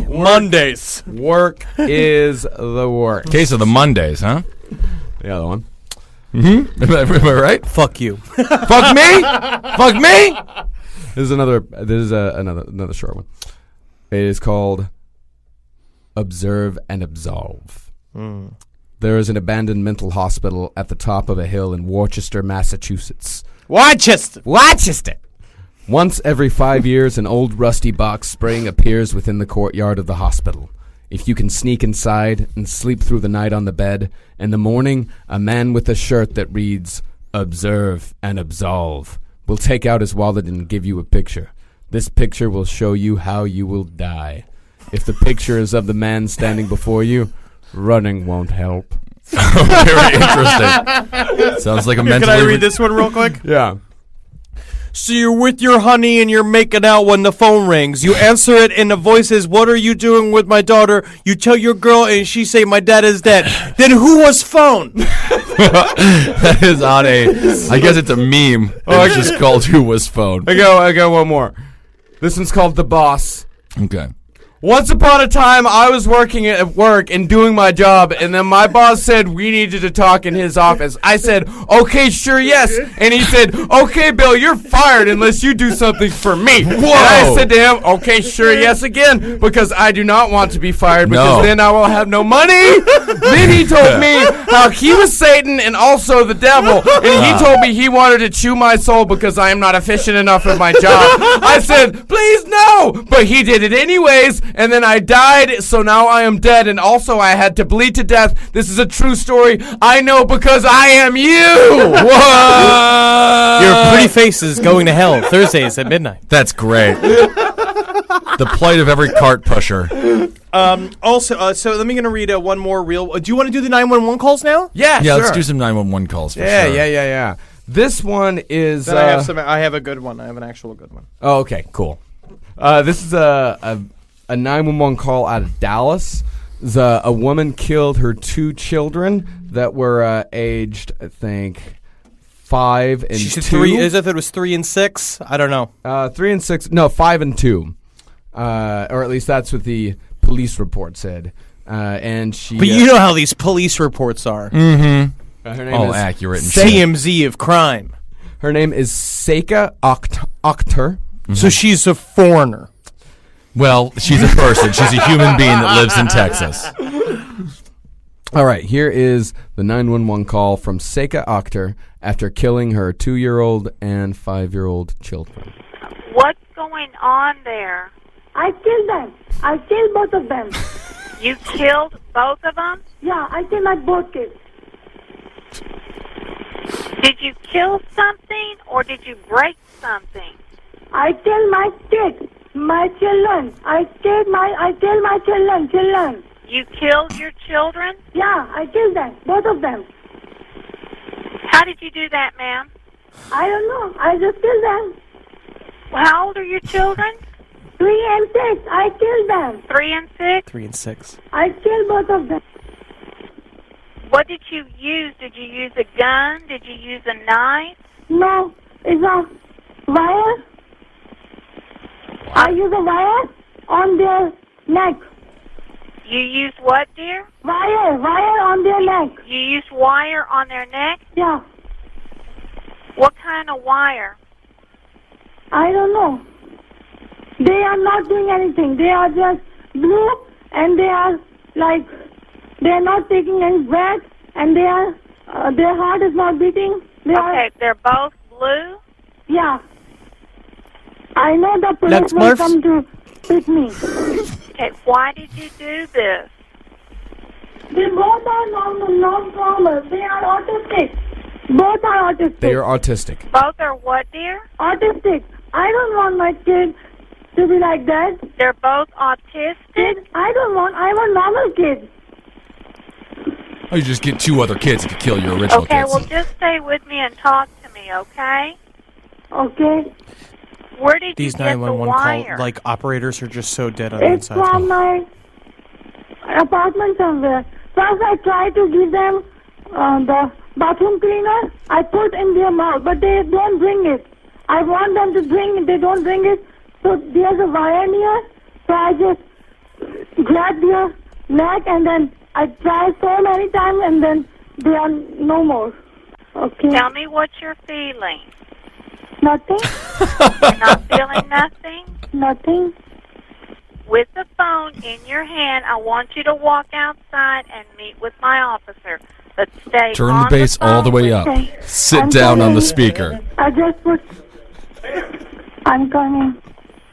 Mondays. Work is the work. Case of the Mondays, huh? The other one. Mm-hmm. Am I right? Fuck you. Fuck me? Fuck me? This is another short one. It is called Observe and Absolve. There is an abandoned mental hospital at the top of a hill in Worcester, Massachusetts. Worcester. Once every 5 years, an old rusty box spring appears within the courtyard of the hospital. If you can sneak inside and sleep through the night on the bed, in the morning, a man with a shirt that reads, Observe and Absolve, will take out his wallet and give you a picture. This picture will show you how you will die. If the picture is of the man standing before you, running won't help. Very interesting. Sounds like a mentally... Can I read this one real quick? Yeah. So you're with your honey and you're making out when the phone rings. You answer it and the voice says, "What are you doing with my daughter?" You tell your girl and she say, "My dad is dead." Then who was phone? That is on a... I guess it's a meme. It's just called Who Was Phone. I got one more. This one's called The Boss. Okay. Once upon a time, I was working at work and doing my job, and then my boss said we needed to talk in his office. I said, "Okay, sure, yes." And he said, "Okay, Bill, you're fired unless you do something for me." Whoa. And I said to him, "Okay, sure, yes," again, because I do not want to be fired, because then I will have no money. Then he told me how he was Satan and also the devil, and he told me he wanted to chew my soul because I am not efficient enough at my job. I said, "Please, no," but he did it anyways. And then I died, so now I am dead, and also I had to bleed to death. This is a true story. I know because I am you. What? Your pretty face is going to hell Thursdays at midnight. That's great. The plight of every cart pusher. So let me gonna read one more real. Do you want to do the 911 calls now? Yeah, Yeah, sure. let's do some 911 calls for sure. Yeah. This one is... Then I have a good one. I have an actual good one. Oh, okay, cool. This is a 911 call out of Dallas. A woman killed her 2 children that were aged, I think, 5 and 2. She said 3. Is it was 3 and 6? I don't know. 3 and 6. No, 5 and 2. Or at least that's what the police report said. And she. But you know how these police reports are. Mm-hmm. Her name All is accurate and TMZ of crime. Her name is Seika Akhtar. Mm-hmm. So she's a foreigner. Well, she's a person. She's a human being that lives in Texas. All right, here is the 911 call from Seika Akhtar after killing her 2-year-old and 5-year-old children. What's going on there? I killed them. I killed both of them. You killed both of them? Yeah, I killed my both kids. Did you kill something or did you break something? I killed my kids, my children. I killed my children. You killed your children? Yeah, I killed them, both of them. How did you do that, ma'am? I don't know. I just killed them. Well, how old are your children? 3 and 6. I killed them. 3 and 6? 3 and 6. I killed both of them. What did you use? Did you use a gun? Did you use a knife? No, it's a wire. I use a wire on their neck. You used what, dear? Wire on their neck. You used wire on their neck? Yeah. What kind of wire? I don't know. They are not doing anything. They are just blue, and they are like, they are not taking any breath, and they are, their heart is not beating. They're both blue? Yeah. I know the police will come to pick me. Okay, why did you do this? They both are normal. They are autistic. Both are autistic. They are autistic. Both are what, dear? Autistic. I don't want my kid to be like that. They're both autistic? I want normal kids. Oh, you just get 2 other kids if you kill your original Okay, kids. well, just stay with me and talk to me, okay? Okay? Where did These you get the 911 wire? call operators are just so dead on the It's inside. from my apartment somewhere. First, I tried to give them the bathroom cleaner. I put in their mouth, but they don't bring it. I want them to bring it. They don't bring it. So there's a wire near. So I just grab their neck, and then I try so many times, and then they are no more. Okay. Tell me what you're feeling. Nothing. You're not feeling nothing? Nothing. With the phone in your hand, I want you to walk outside and meet with my officer. But stay Turn on the bass all the way up. Okay. Sit I'm down on the coming. speaker. I just put. I'm coming.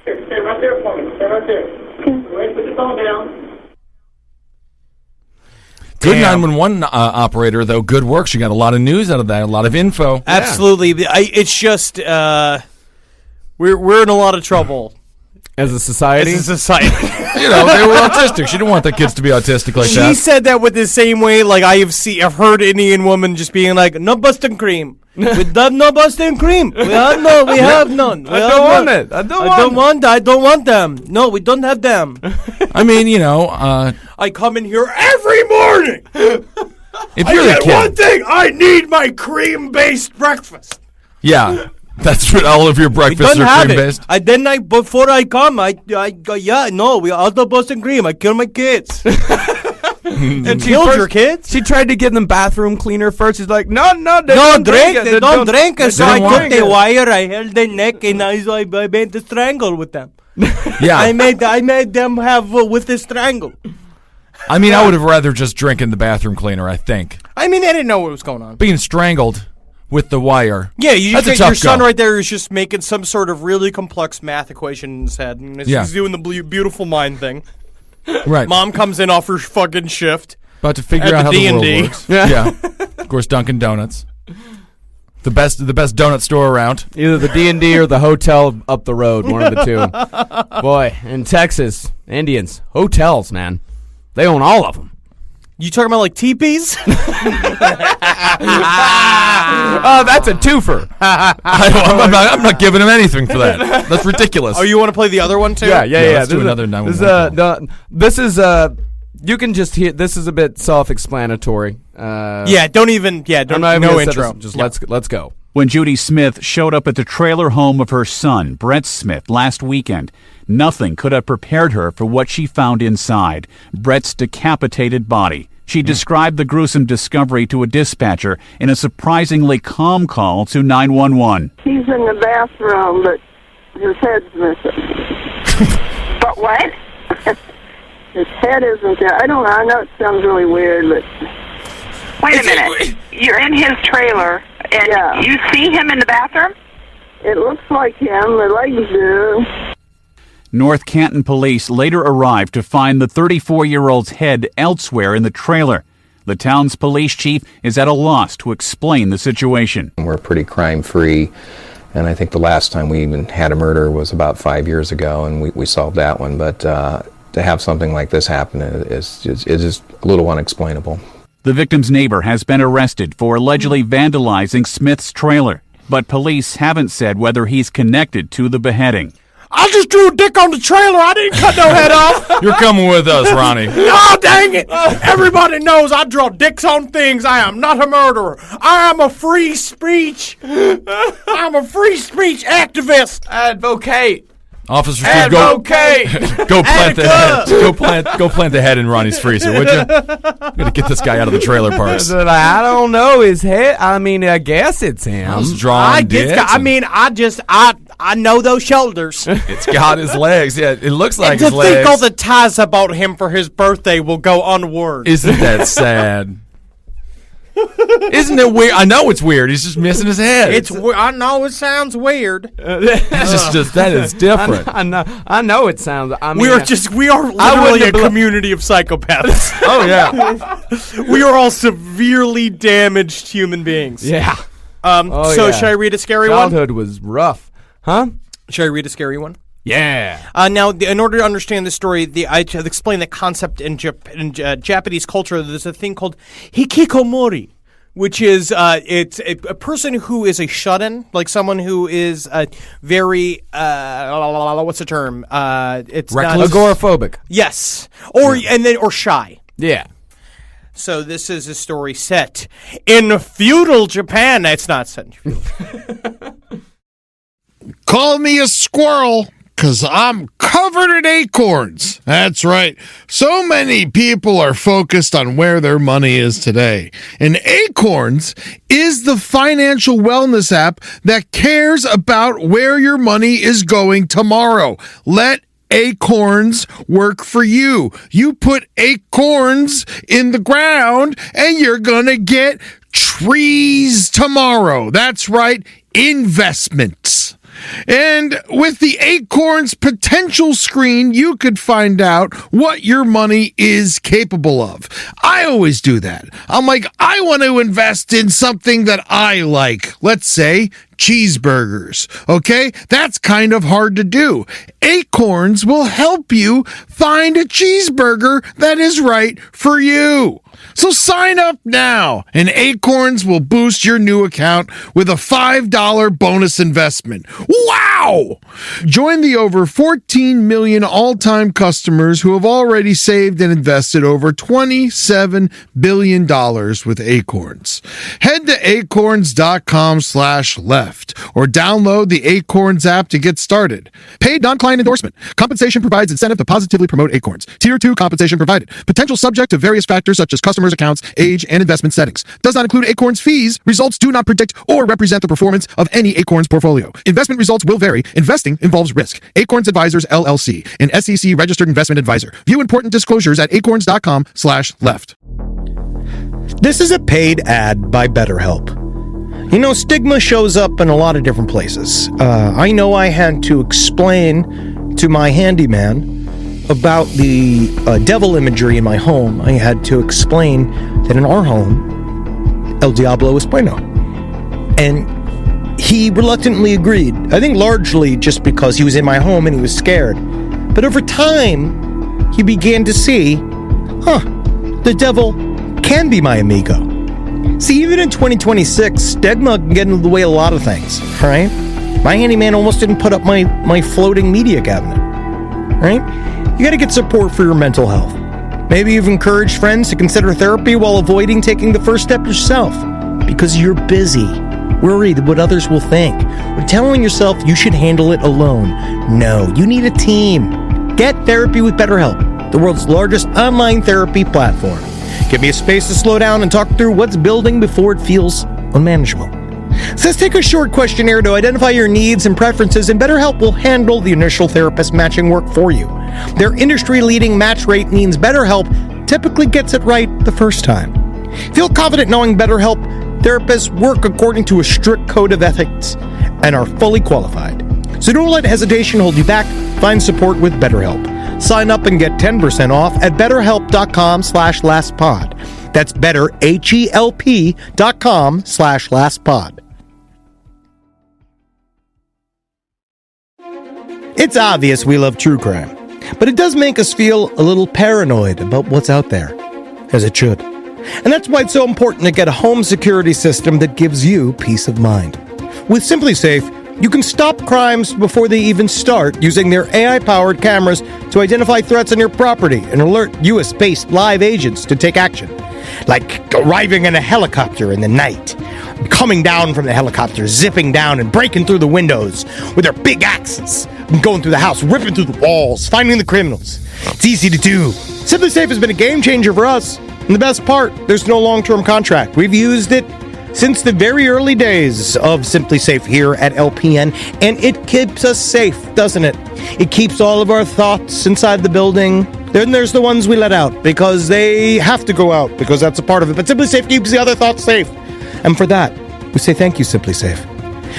Stay right there for me. Stay right there. Wait, put the phone down. Good 911 operator, though. Good work. She got a lot of news out of that, a lot of info. Absolutely. It's just we're in a lot of trouble as a society. As a society. You know, they were autistic. She didn't want the kids to be autistic like She that. said that with the same way, like I've heard Indian woman just being like, no Boston cream. We have no Boston cream. We have none. We have none. I don't want it. I don't want them. No, we don't have them. I mean, you know, I come in here every morning. if you're the kid, one thing, I need my cream-based breakfast. yeah, that's what all of your breakfasts Don't are have cream it. based. Before I come, we all the Boston cream. I kill my kids. And killed your kids? She tried to get them bathroom cleaner first. She's like, no, they don't don't drink. it. They don't drink. they So don't I want took the it. wire. I held their neck, and I made the strangle with them. Yeah, I made them have with the strangle. I mean, I would have rather just drink in the bathroom cleaner. I think I mean, I didn't know what was going on. being strangled with the wire. Yeah, that's a your tough son go. right there is just making some sort of really complex math equation in his head. And Yeah. he's doing the beautiful mind thing. Right, Mom comes in off her fucking shift. about to figure At out how the the world D&D. works. Yeah, of course, Dunkin' Donuts, the best donut store around. Either the D&D or the hotel up the road, one of the two. Boy, in Texas, Indians, hotels, man. They own all of them. You talking about like teepees? Oh, that's a twofer. I'm not giving him anything for that. That's ridiculous. Oh, you want to play the other one too? Yeah. Let's do another 911 call. This is you can just hear. This is a bit self-explanatory. Yeah, don't I'm not even no gonna set intro. this- just let's go. When Judy Smith showed up at the trailer home of her son, Brett Smith, last weekend, nothing could have prepared her for what she found inside, Brett's decapitated body. She described the gruesome discovery to a dispatcher in a surprisingly calm call to 911. He's in the bathroom, but his head's missing. But what? His head isn't there. I don't know. I know it sounds really weird, but... Wait a minute. You're in his trailer, and Yeah. you see him in the bathroom? It looks like him. The legs do. North Canton police later arrived to find the 34-year-old's head elsewhere in the trailer. The town's police chief is at a loss to explain the situation. We're pretty crime-free, and I think the last time we even had a murder was about 5 years ago, and we solved that one. But to have something like this happen is just a little unexplainable. The victim's neighbor has been arrested for allegedly vandalizing Smith's trailer, but police haven't said whether he's connected to the beheading. I just drew a dick on the trailer. I didn't cut no head off. You're coming with us, Ronnie. Oh, dang it. Everybody knows I draw dicks on things. I am not a murderer. I am a free speech. I'm a free speech activist. Advocate. Officer Steve, go plant the head. Go plant the head in Ronnie's freezer, would you? Gotta get this guy out of the trailer parks. I don't know his head. I mean, I guess it's him. I was drawing dicks. I know those shoulders. It's got his legs. Yeah, it looks like And to his legs. think all the ties about him for his birthday will go unword. Isn't that sad? Isn't it weird? I know it's weird. He's just missing his head. I know it sounds weird. It's just that is different. I know it sounds. I mean, we are literally a community of psychopaths. Oh yeah, we are all severely damaged human beings. Yeah. So should I read a scary one? Childhood was rough, huh? Should I read a scary one? Yeah. Now, in order to understand this story, I have explained the concept in Japanese culture. There's a thing called hikikomori, which is it's a person who is a shut-in, like someone who is very what's the term? It's reckless, agoraphobic. Yes, or shy. Yeah. So this is a story set in feudal Japan. It's not set in feudal. Call me a squirrel, 'cause I'm covered in acorns. That's right. So many people are focused on where their money is today. And Acorns is the financial wellness app that cares about where your money is going tomorrow. Let Acorns work for you. You put acorns in the ground and you're gonna get trees tomorrow. That's right, investments. And with the Acorns potential screen, you could find out what your money is capable of. I always do that. I'm like, I want to invest in something that I like. Let's say cheeseburgers. Okay? That's kind of hard to do. Acorns will help you find a cheeseburger that is right for you. So sign up now, and Acorns will boost your new account with a $5 bonus investment. Wow! Join the over 14 million all-time customers who have already saved and invested over $27 billion with Acorns. Head to acorns.com/left or download the Acorns app to get started. Paid non-client endorsement. Compensation provides incentive to positively promote Acorns. Tier 2 compensation provided. Potential subject to various factors such as customers' accounts, age, and investment settings. Does not include Acorns fees. Results do not predict or represent the performance of any Acorns portfolio. Investment results will vary. Investing involves risk. Acorns Advisors, LLC, an SEC registered investment advisor. View important disclosures at acorns.com/left. This is a paid ad by BetterHelp. You know, stigma shows up in a lot of different places. I know I had to explain to my handyman about the devil imagery in my home. I had to explain that in our home, El Diablo es bueno. And he reluctantly agreed. I think largely just because he was in my home and he was scared. But over time, he began to see, the devil can be my amigo. See, even in 2026, stigma can get in the way of a lot of things, right? My handyman almost didn't put up my floating media cabinet, right? You gotta get support for your mental health. Maybe you've encouraged friends to consider therapy while avoiding taking the first step yourself because you're busy, worried what others will think, or telling yourself you should handle it alone. No, you need a team. Get therapy with BetterHelp, the world's largest online therapy platform. Give me a space to slow down and talk through what's building before it feels unmanageable. So let's take a short questionnaire to identify your needs and preferences, and BetterHelp will handle the initial therapist matching work for you. Their industry-leading match rate means BetterHelp typically gets it right the first time. Feel confident knowing BetterHelp therapists work according to a strict code of ethics and are fully qualified. So don't let hesitation hold you back. Find support with BetterHelp. Sign up and get 10% off at betterhelp.com/lastpod. That's betterhelp.com/lastpod. It's obvious we love true crime, but it does make us feel a little paranoid about what's out there, as it should. And that's why it's so important to get a home security system that gives you peace of mind. With SimpliSafe, you can stop crimes before they even start using their AI-powered cameras to identify threats on your property and alert US-based live agents to take action. Like arriving in a helicopter in the night, coming down from the helicopter, zipping down and breaking through the windows with their big axes, going through the house, ripping through the walls, finding the criminals. It's easy to do. SimpliSafe has been a game changer for us. And the best part, there's no long-term contract. We've used it since the very early days of SimpliSafe here at LPN, and it keeps us safe, doesn't it? It keeps all of our thoughts inside the building. Then there's the ones we let out because they have to go out because that's a part of it. But SimpliSafe keeps the other thoughts safe. And for that, we say thank you, SimpliSafe.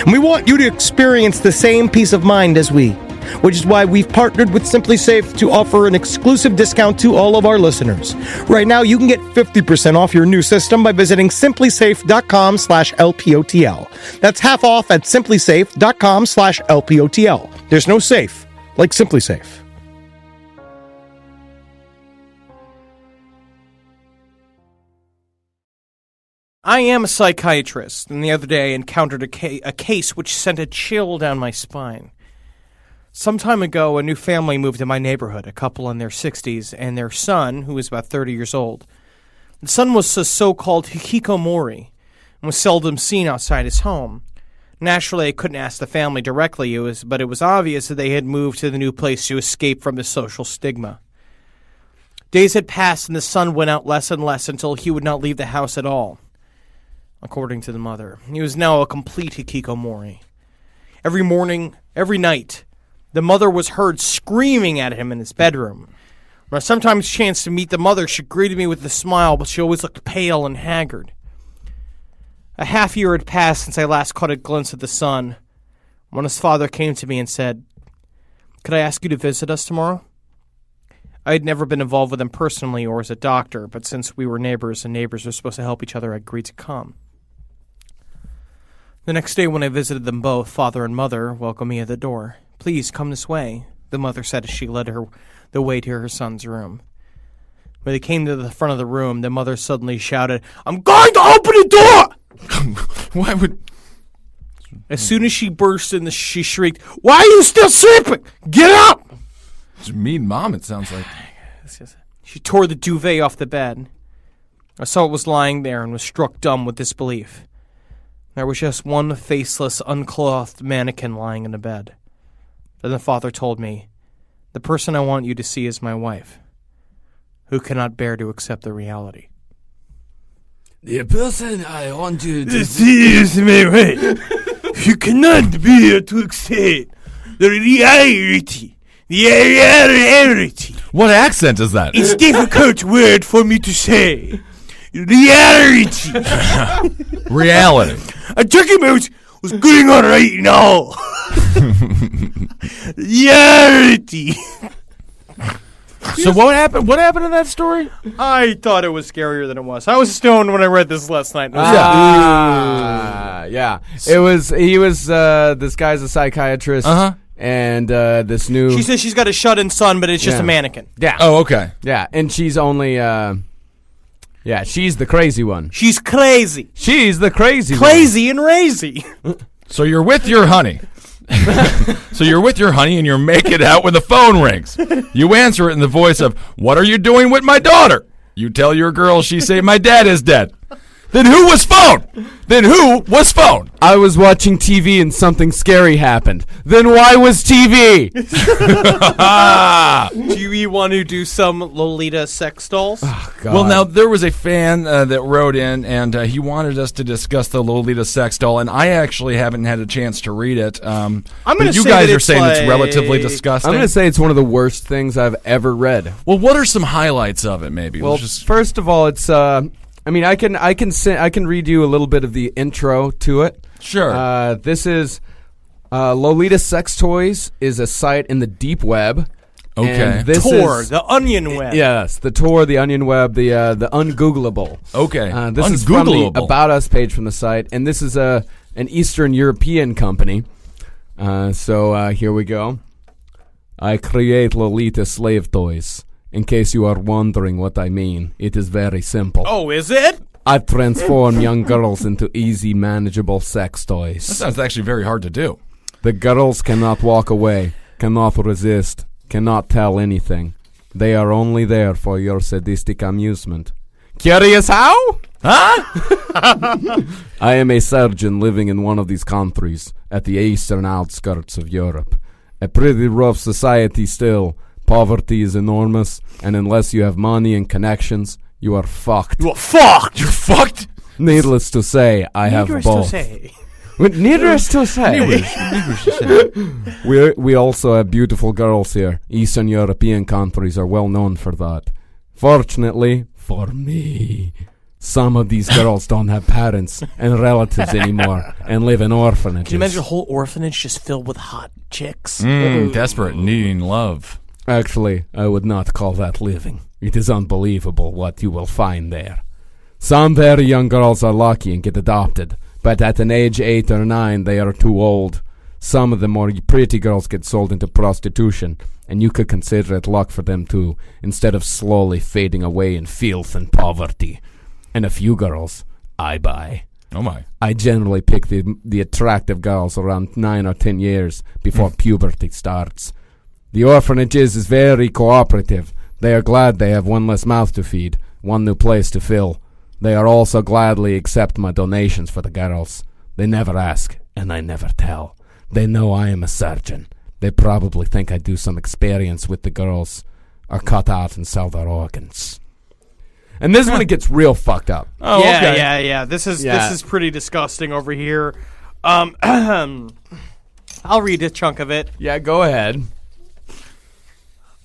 And we want you to experience the same peace of mind as we, which is why we've partnered with SimpliSafe to offer an exclusive discount to all of our listeners. Right now, you can get 50% off your new system by visiting simplysafe.com/LPOTL. That's half off at simplysafe.com/LPOTL. There's no safe like SimpliSafe. I am a psychiatrist, and the other day I encountered a case which sent a chill down my spine. Some time ago, a new family moved to my neighborhood, a couple in their 60s, and their son, who was about 30 years old. The son was a so-called hikikomori and was seldom seen outside his home. Naturally, I couldn't ask the family directly, but it was obvious that they had moved to the new place to escape from the social stigma. Days had passed, and the son went out less and less until he would not leave the house at all. According to the mother, he was now a complete hikikomori. Every morning, every night, the mother was heard screaming at him in his bedroom. When I sometimes chanced to meet the mother, she greeted me with a smile, but she always looked pale and haggard. A half year had passed since I last caught a glimpse of the son, when his father came to me and said, "Could I ask you to visit us tomorrow?" I had never been involved with him personally or as a doctor, but since we were neighbors and neighbors were supposed to help each other, I agreed to come. The next day when I visited them both, father and mother welcomed me at the door. "Please, come this way," the mother said as she led her the way to her son's room. When they came to the front of the room, the mother suddenly shouted, "I'm going to open the door!" Why would... As soon as she burst in, she shrieked, "Why are you still sleeping? Get up!" It's a mean mom, it sounds like. She tore the duvet off the bed. I saw it was lying there and was struck dumb with disbelief. There was just one faceless, unclothed mannequin lying in the bed. Then the father told me, "The person I want you to see is my wife, who cannot bear to accept the reality." The person I want you to see is my wife, who cannot bear to accept the reality. The reality. What accent is that? It's a difficult word for me to say. Reality. Reality. A turkey mouse was going on right now. Reality. So what happened? What happened in that story? I thought it was scarier than it was. I was stoned when I read this last night. Yeah. It was. He was. This guy's a psychiatrist. And this new. She says she's got a shut-in son, but it's just a mannequin. Yeah. Oh, okay. Yeah, and she's only. She's the crazy one. She's crazy. She's the crazy one. Crazy and razy. So you're with your honey. So you're with your honey and you're making out when the phone rings. You answer it in the voice of, "What are you doing with my daughter?" You tell your girl, she say, "My dad is dead." Then who was phone? I was watching TV and something scary happened. Then why was TV? Do you want to do some Lolita sex dolls? Oh, God. Well, now, there was a fan that wrote in, and he wanted us to discuss the Lolita sex doll, and I actually haven't had a chance to read it. I'm going to say you guys that are saying it's relatively disgusting. I'm going to say it's one of the worst things I've ever read. Well, what are some highlights of it, maybe? Well, first of all, it's... I mean, I can read you a little bit of the intro to it. Sure. This is Lolita Sex Toys is a site in the deep web. Okay. And this Tor, is, the onion web. Yes, the Tor, the onion web, the ungoogleable. Okay. This is from the About Us page from the site, and this is an Eastern European company. So here we go. I create Lolita slave toys. In case you are wondering what I mean, it is very simple. Oh, is it? I transform young girls into easy, manageable sex toys. That sounds actually very hard to do. The girls cannot walk away, cannot resist, cannot tell anything. They are only there for your sadistic amusement. Curious how? Huh? I am a surgeon living in one of these countries at the eastern outskirts of Europe. A pretty rough society still. Poverty is enormous, and unless you have money and connections, you are fucked. You are fucked. You're fucked. Needless to say, I have both. Needless to say. We also have beautiful girls here. Eastern European countries are well known for that. Fortunately, for me, some of these girls don't have parents and relatives anymore and live in orphanages. Can you imagine a whole orphanage just filled with hot chicks? Desperate, needing love. Actually, I would not call that living. It is unbelievable what you will find there. Some very young girls are lucky and get adopted, but at an age 8 or 9, they are too old. Some of the more pretty girls get sold into prostitution, and you could consider it luck for them too, instead of slowly fading away in filth and poverty. And a few girls I buy. Oh my. I generally pick the attractive girls around 9 or 10 years before puberty starts. The orphanage is very cooperative. They are glad they have one less mouth to feed, one new place to fill. They are also gladly accept my donations for the girls. They never ask, and I never tell. They know I am a surgeon. They probably think I do some experience with the girls, or cut out and sell their organs. And this is when it gets real fucked up. Oh, yeah, okay. Yeah. This is pretty disgusting over here. I'll read a chunk of it. Yeah, go ahead.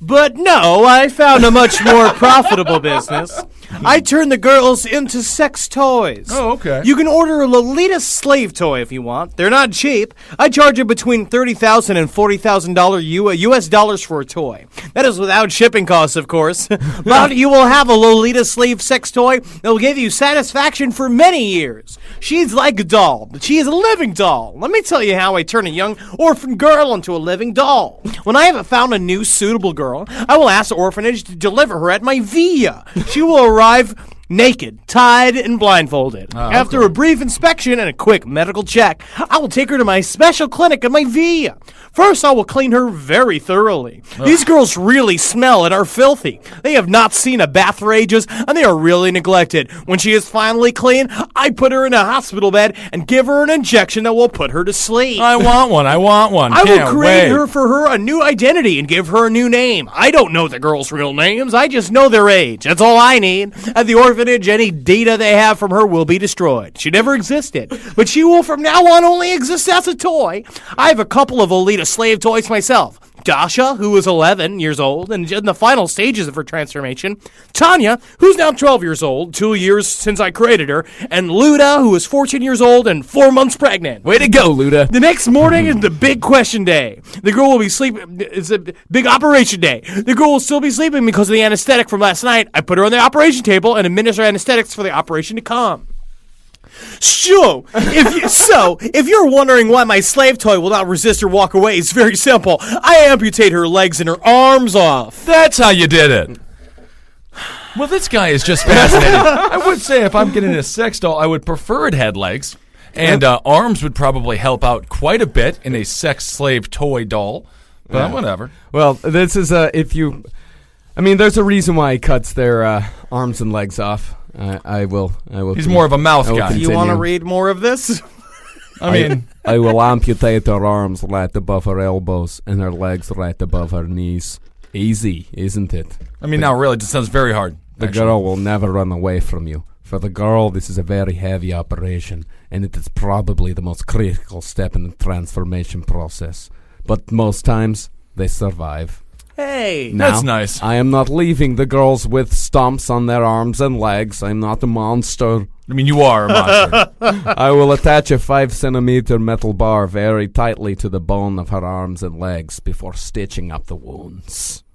But no, I found a much more profitable business. I turn the girls into sex toys. Oh, okay. You can order a Lolita slave toy if you want. They're not cheap. I charge you between $30,000 and $40,000 US dollars for a toy. That is without shipping costs, of course. But you will have a Lolita slave sex toy that will give you satisfaction for many years. She's like a doll, but she is a living doll. Let me tell you how I turn a young orphan girl into a living doll. When I have found a new suitable girl, I will ask the orphanage to deliver her at my villa. She will arrive naked, tied, and blindfolded. After a brief inspection and a quick medical check, I will take her to my special clinic at my villa. First, I will clean her very thoroughly. These girls really smell and are filthy. They have not seen a bath for ages, and they are really neglected. When she is finally clean, I put her in a hospital bed and give her an injection that will put her to sleep. I want one. I will create for her a new identity and give her a new name. I don't know the girls' real names. I just know their age. That's all I need. At the orphanage, any data they have from her will be destroyed. She never existed, but she will from now on only exist as a toy. I have a couple of Lolita slave toys myself. Dasha, who is 11 years old and in the final stages of her transformation. Tanya, who's now 12 years old, 2 years since I created her. And Luda, who is 14 years old and 4 months pregnant. Way to go, Luda. The next morning is the big question day. The girl will be sleeping. It's a big operation day. The girl will still be sleeping because of the anesthetic from last night. I put her on the operation table and administer anesthetics for the operation to come. So, if you're wondering why my slave toy will not resist or walk away, it's very simple. I amputate her legs and her arms off. That's how you did it. Well, this guy is just fascinating. I would say if I'm getting a sex doll, I would prefer it had legs. And arms would probably help out quite a bit in a sex slave toy doll. But whatever. Well, this is there's a reason why he cuts their arms and legs off. I will. He's more of a mouth guy. Do you want to read more of this? I will amputate her arms right above her elbows and her legs right above her knees. Easy, isn't it? Now really, it sounds very hard. The girl will never run away from you. For the girl, this is a very heavy operation, and it is probably the most critical step in the transformation process. But most times, they survive. Hey, now, that's nice. I am not leaving the girls with stumps on their arms and legs. I'm not a monster. You are a monster. I will attach a 5-centimeter metal bar very tightly to the bone of her arms and legs before stitching up the wounds.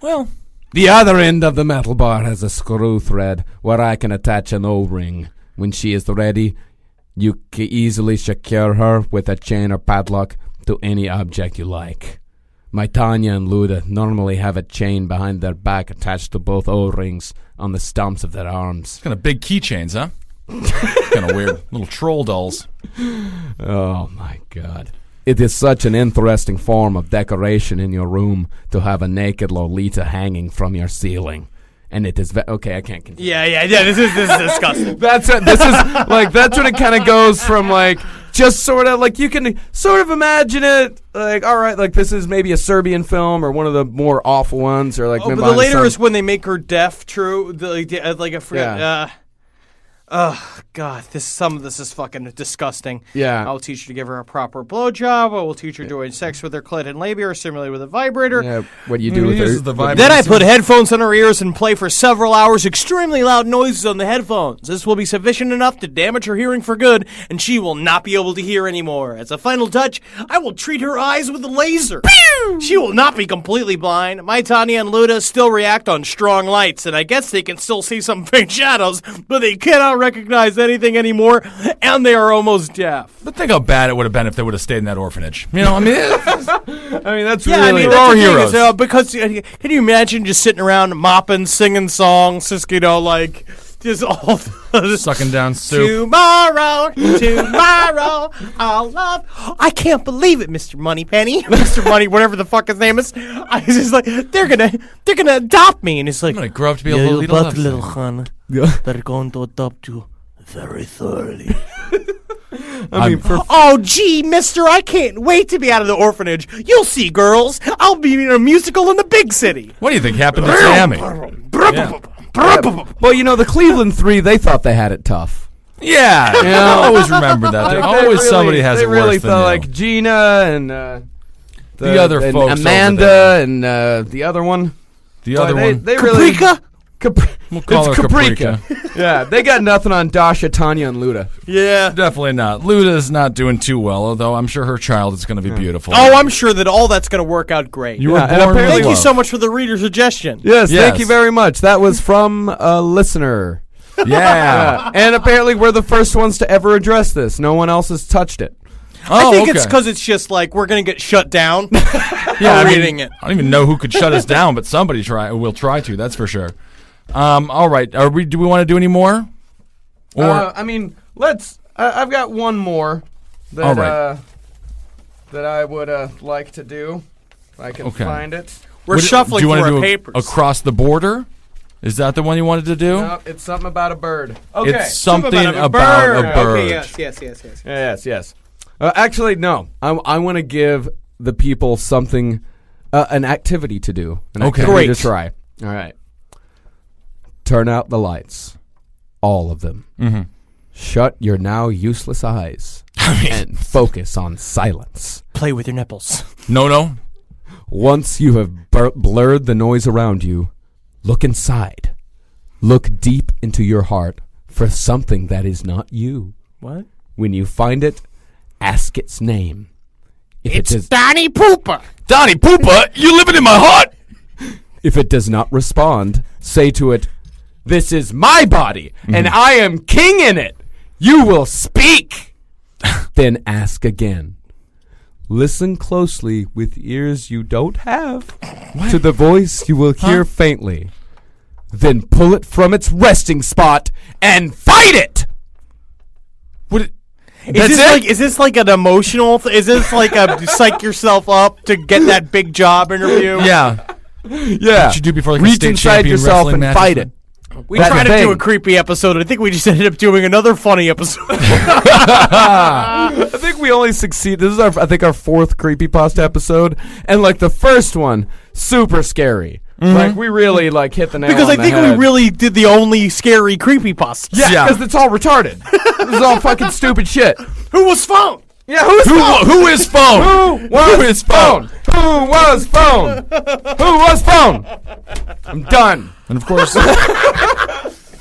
Well, the other end of the metal bar has a screw thread where I can attach an O-ring. When she is ready, you can easily secure her with a chain or padlock to any object you like. My Tanya and Luda normally have a chain behind their back attached to both O-rings on the stumps of their arms. Kind of big keychains, huh? Kind of weird. Little troll dolls. Oh, my God. It is such an interesting form of decoration in your room to have a naked Lolita hanging from your ceiling. And it is okay. I can't continue. Yeah. This is disgusting. That's when it kind of goes from just sort of you can sort of imagine it all right, this is maybe a Serbian film or one of the more awful ones or but the later is when they make her deaf. True, oh God, some of this is fucking disgusting. Yeah, I'll teach her to give her a proper blowjob. I will teach her doing sex with her clit and labia or stimulate with a vibrator. Yeah, what do you do with her? Then I put headphones on her ears and play for several hours extremely loud noises on the headphones. This will be sufficient enough to damage her hearing for good, and she will not be able to hear anymore. As a final touch, I will treat her eyes with a laser. Pew! She will not be completely blind. My Tanya and Luda still react on strong lights, and I guess they can still see some faint shadows, but they cannot recognize anything anymore, and they are almost deaf. But think how bad it would have been if they would have stayed in that orphanage. That's really our heroes. Because can you imagine just sitting around mopping, singing songs, just Just all sucking down soup. Tomorrow, I'll love. I can't believe it, Mr. Moneypenny, Mr. Money, whatever the fuck his name is. I was just like, they're gonna adopt me, and it's like, I'm gonna grow up to be a little son. They're going to adopt you very thoroughly. Oh, gee, mister, I can't wait to be out of the orphanage. You'll see, girls. I'll be in a musical in the big city. What do you think happened to Sammy? Well, the Cleveland Three, they thought they had it tough. Yeah, I always remember that. Always somebody has it worse really than thought, you. like Gina and the other and folks, Amanda, and the other one. The other one, they really. We'll call her Caprica. Yeah, they got nothing on Dasha, Tanya, and Luda. Yeah, definitely not. Luda's not doing too well, although I'm sure her child is going to be beautiful. Oh, I'm sure that all that's going to work out great. You were born with Thank you love. so much for the reader suggestion. Yes, thank you very much. That was from a listener. Yeah. And apparently we're the first ones to ever address this. No one else has touched it. I think it's because it's just like we're going to get shut down. Reading it. I don't even know who could shut us down, but somebody will try to. That's for sure. All right. Do we want to do any more? Or let's. I've got one more that all right. that I would like to do. If I can find it. We're shuffling through our papers. Across the border? Is that the one you wanted to do? No, it's something about a bird. Okay. It's something about a bird. Okay, yes. Actually, no. I want to give the people something, an activity to do. An activity to try. All right. Turn out the lights. All of them. Mm-hmm. Shut your now useless eyes and focus on silence. Play with your nipples. No. Once you have blurred the noise around you, look inside. Look deep into your heart for something that is not you. What? When you find it, ask its name. It's Donnie Pooper. Donnie Pooper? You living in my heart? If it does not respond, say to it, "This is my body, and I am king in it. You will speak." Then ask again. Listen closely with ears you don't have to the voice you will hear faintly. Then pull it from its resting spot and fight it. Is this like an emotional? Is this like a psych yourself up to get that big job interview? Yeah. What you do before reach inside yourself and fight it. We tried to do a creepy episode. I think we just ended up doing another funny episode. I think we only succeed. This is our fourth Creepypasta episode, and like the first one, super scary. Mm-hmm. Like we really hit the nail because on I think the head. we really did the only scary creepypasta. Yeah, because it's all retarded. This is all fucking stupid shit. Who was phone? Yeah, who is phone? Who is phone? Who was phone? Who was phone? Who was phone? I'm done. And of course,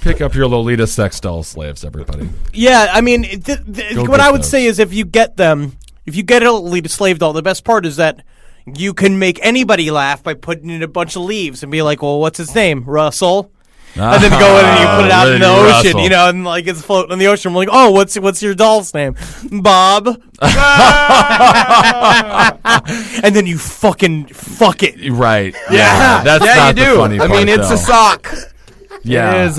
pick up your Lolita sex doll slaves, everybody. Yeah, I mean, what I would say is if you get a Lolita slave doll, the best part is that you can make anybody laugh by putting in a bunch of leaves and be like, well, what's his name? Russell. And then go in and you put it out in the ocean, and like it's floating in the ocean. I'm like, oh, what's your doll's name? Bob. And then you fucking fuck it. Right. Yeah. That's not the funny part, it's a sock. Yeah. It is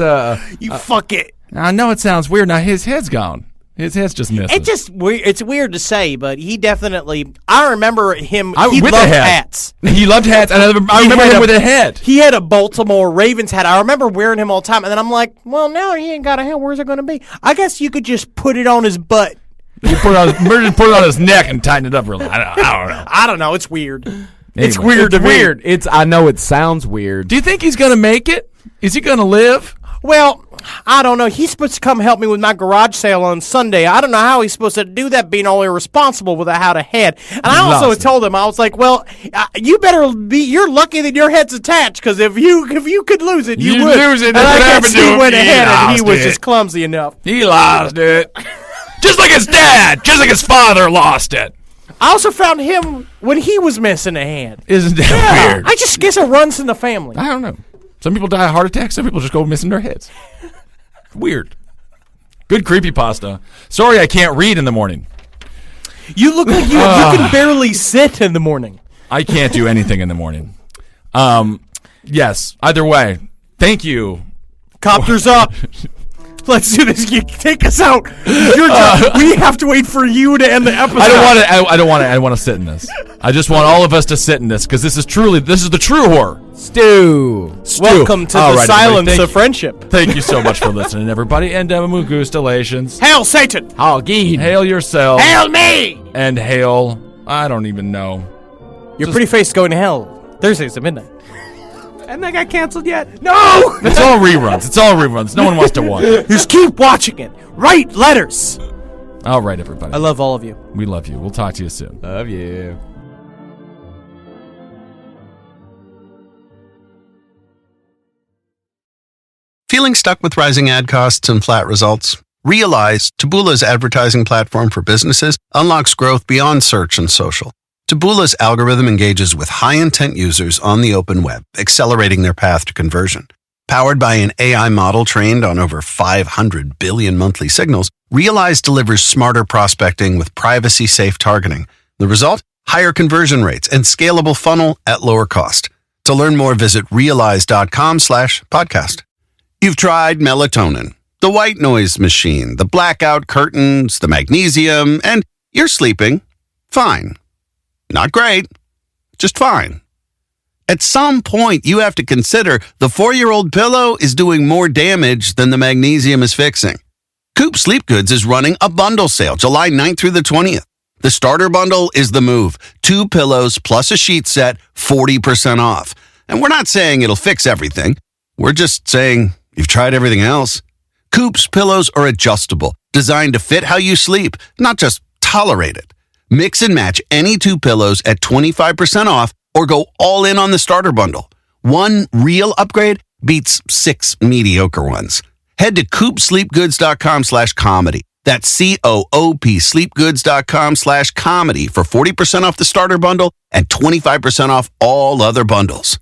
you fuck it. I know it sounds weird. Now his head's gone. His head's just missing. It's weird to say, but he definitely. I remember him. He with loved a hat. hats. He loved hats, and I remember him with a head. He had a Baltimore Ravens hat. I remember wearing him all the time, and then I'm like, well, now he ain't got a hat. Where's it going to be? I guess you could just put it on his butt. You put it on his neck and tighten it up real. I don't know. I don't know. It's weird. Anyway, it's weird to weird. me. I know it sounds weird. Do you think he's going to make it? Is he going to live? Well, I don't know. He's supposed to come help me with my garage sale on Sunday. I don't know how he's supposed to do that, being all irresponsible without a head. And I also told him, I was like, well, you better be. You're lucky that your head's attached, because if you could lose it, you would. Lose it. And I guess he went ahead, and he was just clumsy enough. He lost it. Just like his dad. Just like his father lost it. I also found him when he was missing a hand. Isn't that weird? I just guess it runs in the family. I don't know. Some people die of heart attacks. Some people just go missing their heads. Weird. Good creepypasta. Sorry I can't read in the morning. You look like you can barely sit in the morning. I can't do anything in the morning. Yes. Either way, thank you. Copters up. Let's do this. You take us out. We have to wait for you to end the episode. I don't want to. I want to sit in this. I just want all of us to sit in this because this is the true horror. Stu. Welcome to the silence of friendship. Thank you so much for listening, everybody. And Mugustalations. Hail Satan. Hail yourself. Hail me. And hail. I don't even know. Your pretty face going to hell. Thursdays at midnight. And that got canceled yet? No. It's all reruns. No one wants to watch it. Just keep watching it. Write letters. All right, everybody. I love all of you. We love you. We'll talk to you soon. Love you. Feeling stuck with rising ad costs and flat results? Realize Taboola's advertising platform for businesses unlocks growth beyond search and social. Taboola's algorithm engages with high-intent users on the open web, accelerating their path to conversion. Powered by an AI model trained on over 500 billion monthly signals, Realize delivers smarter prospecting with privacy-safe targeting. The result? Higher conversion rates and scalable funnel at lower cost. To learn more, visit realize.com/podcast. You've tried melatonin, the white noise machine, the blackout curtains, the magnesium, and you're sleeping fine. Not great, just fine. At some point, you have to consider the 4-year-old pillow is doing more damage than the magnesium is fixing. Coop Sleep Goods is running a bundle sale July 9th through the 20th. The starter bundle is the move. 2 pillows plus a sheet set, 40% off. And we're not saying it'll fix everything. We're just saying you've tried everything else. Coop's pillows are adjustable, designed to fit how you sleep, not just tolerate it. Mix and match any 2 pillows at 25% off or go all in on the starter bundle. One real upgrade beats 6 mediocre ones. Head to coopsleepgoods.com/comedy. That's COOP sleepgoods.com/comedy for 40% off the starter bundle and 25% off all other bundles.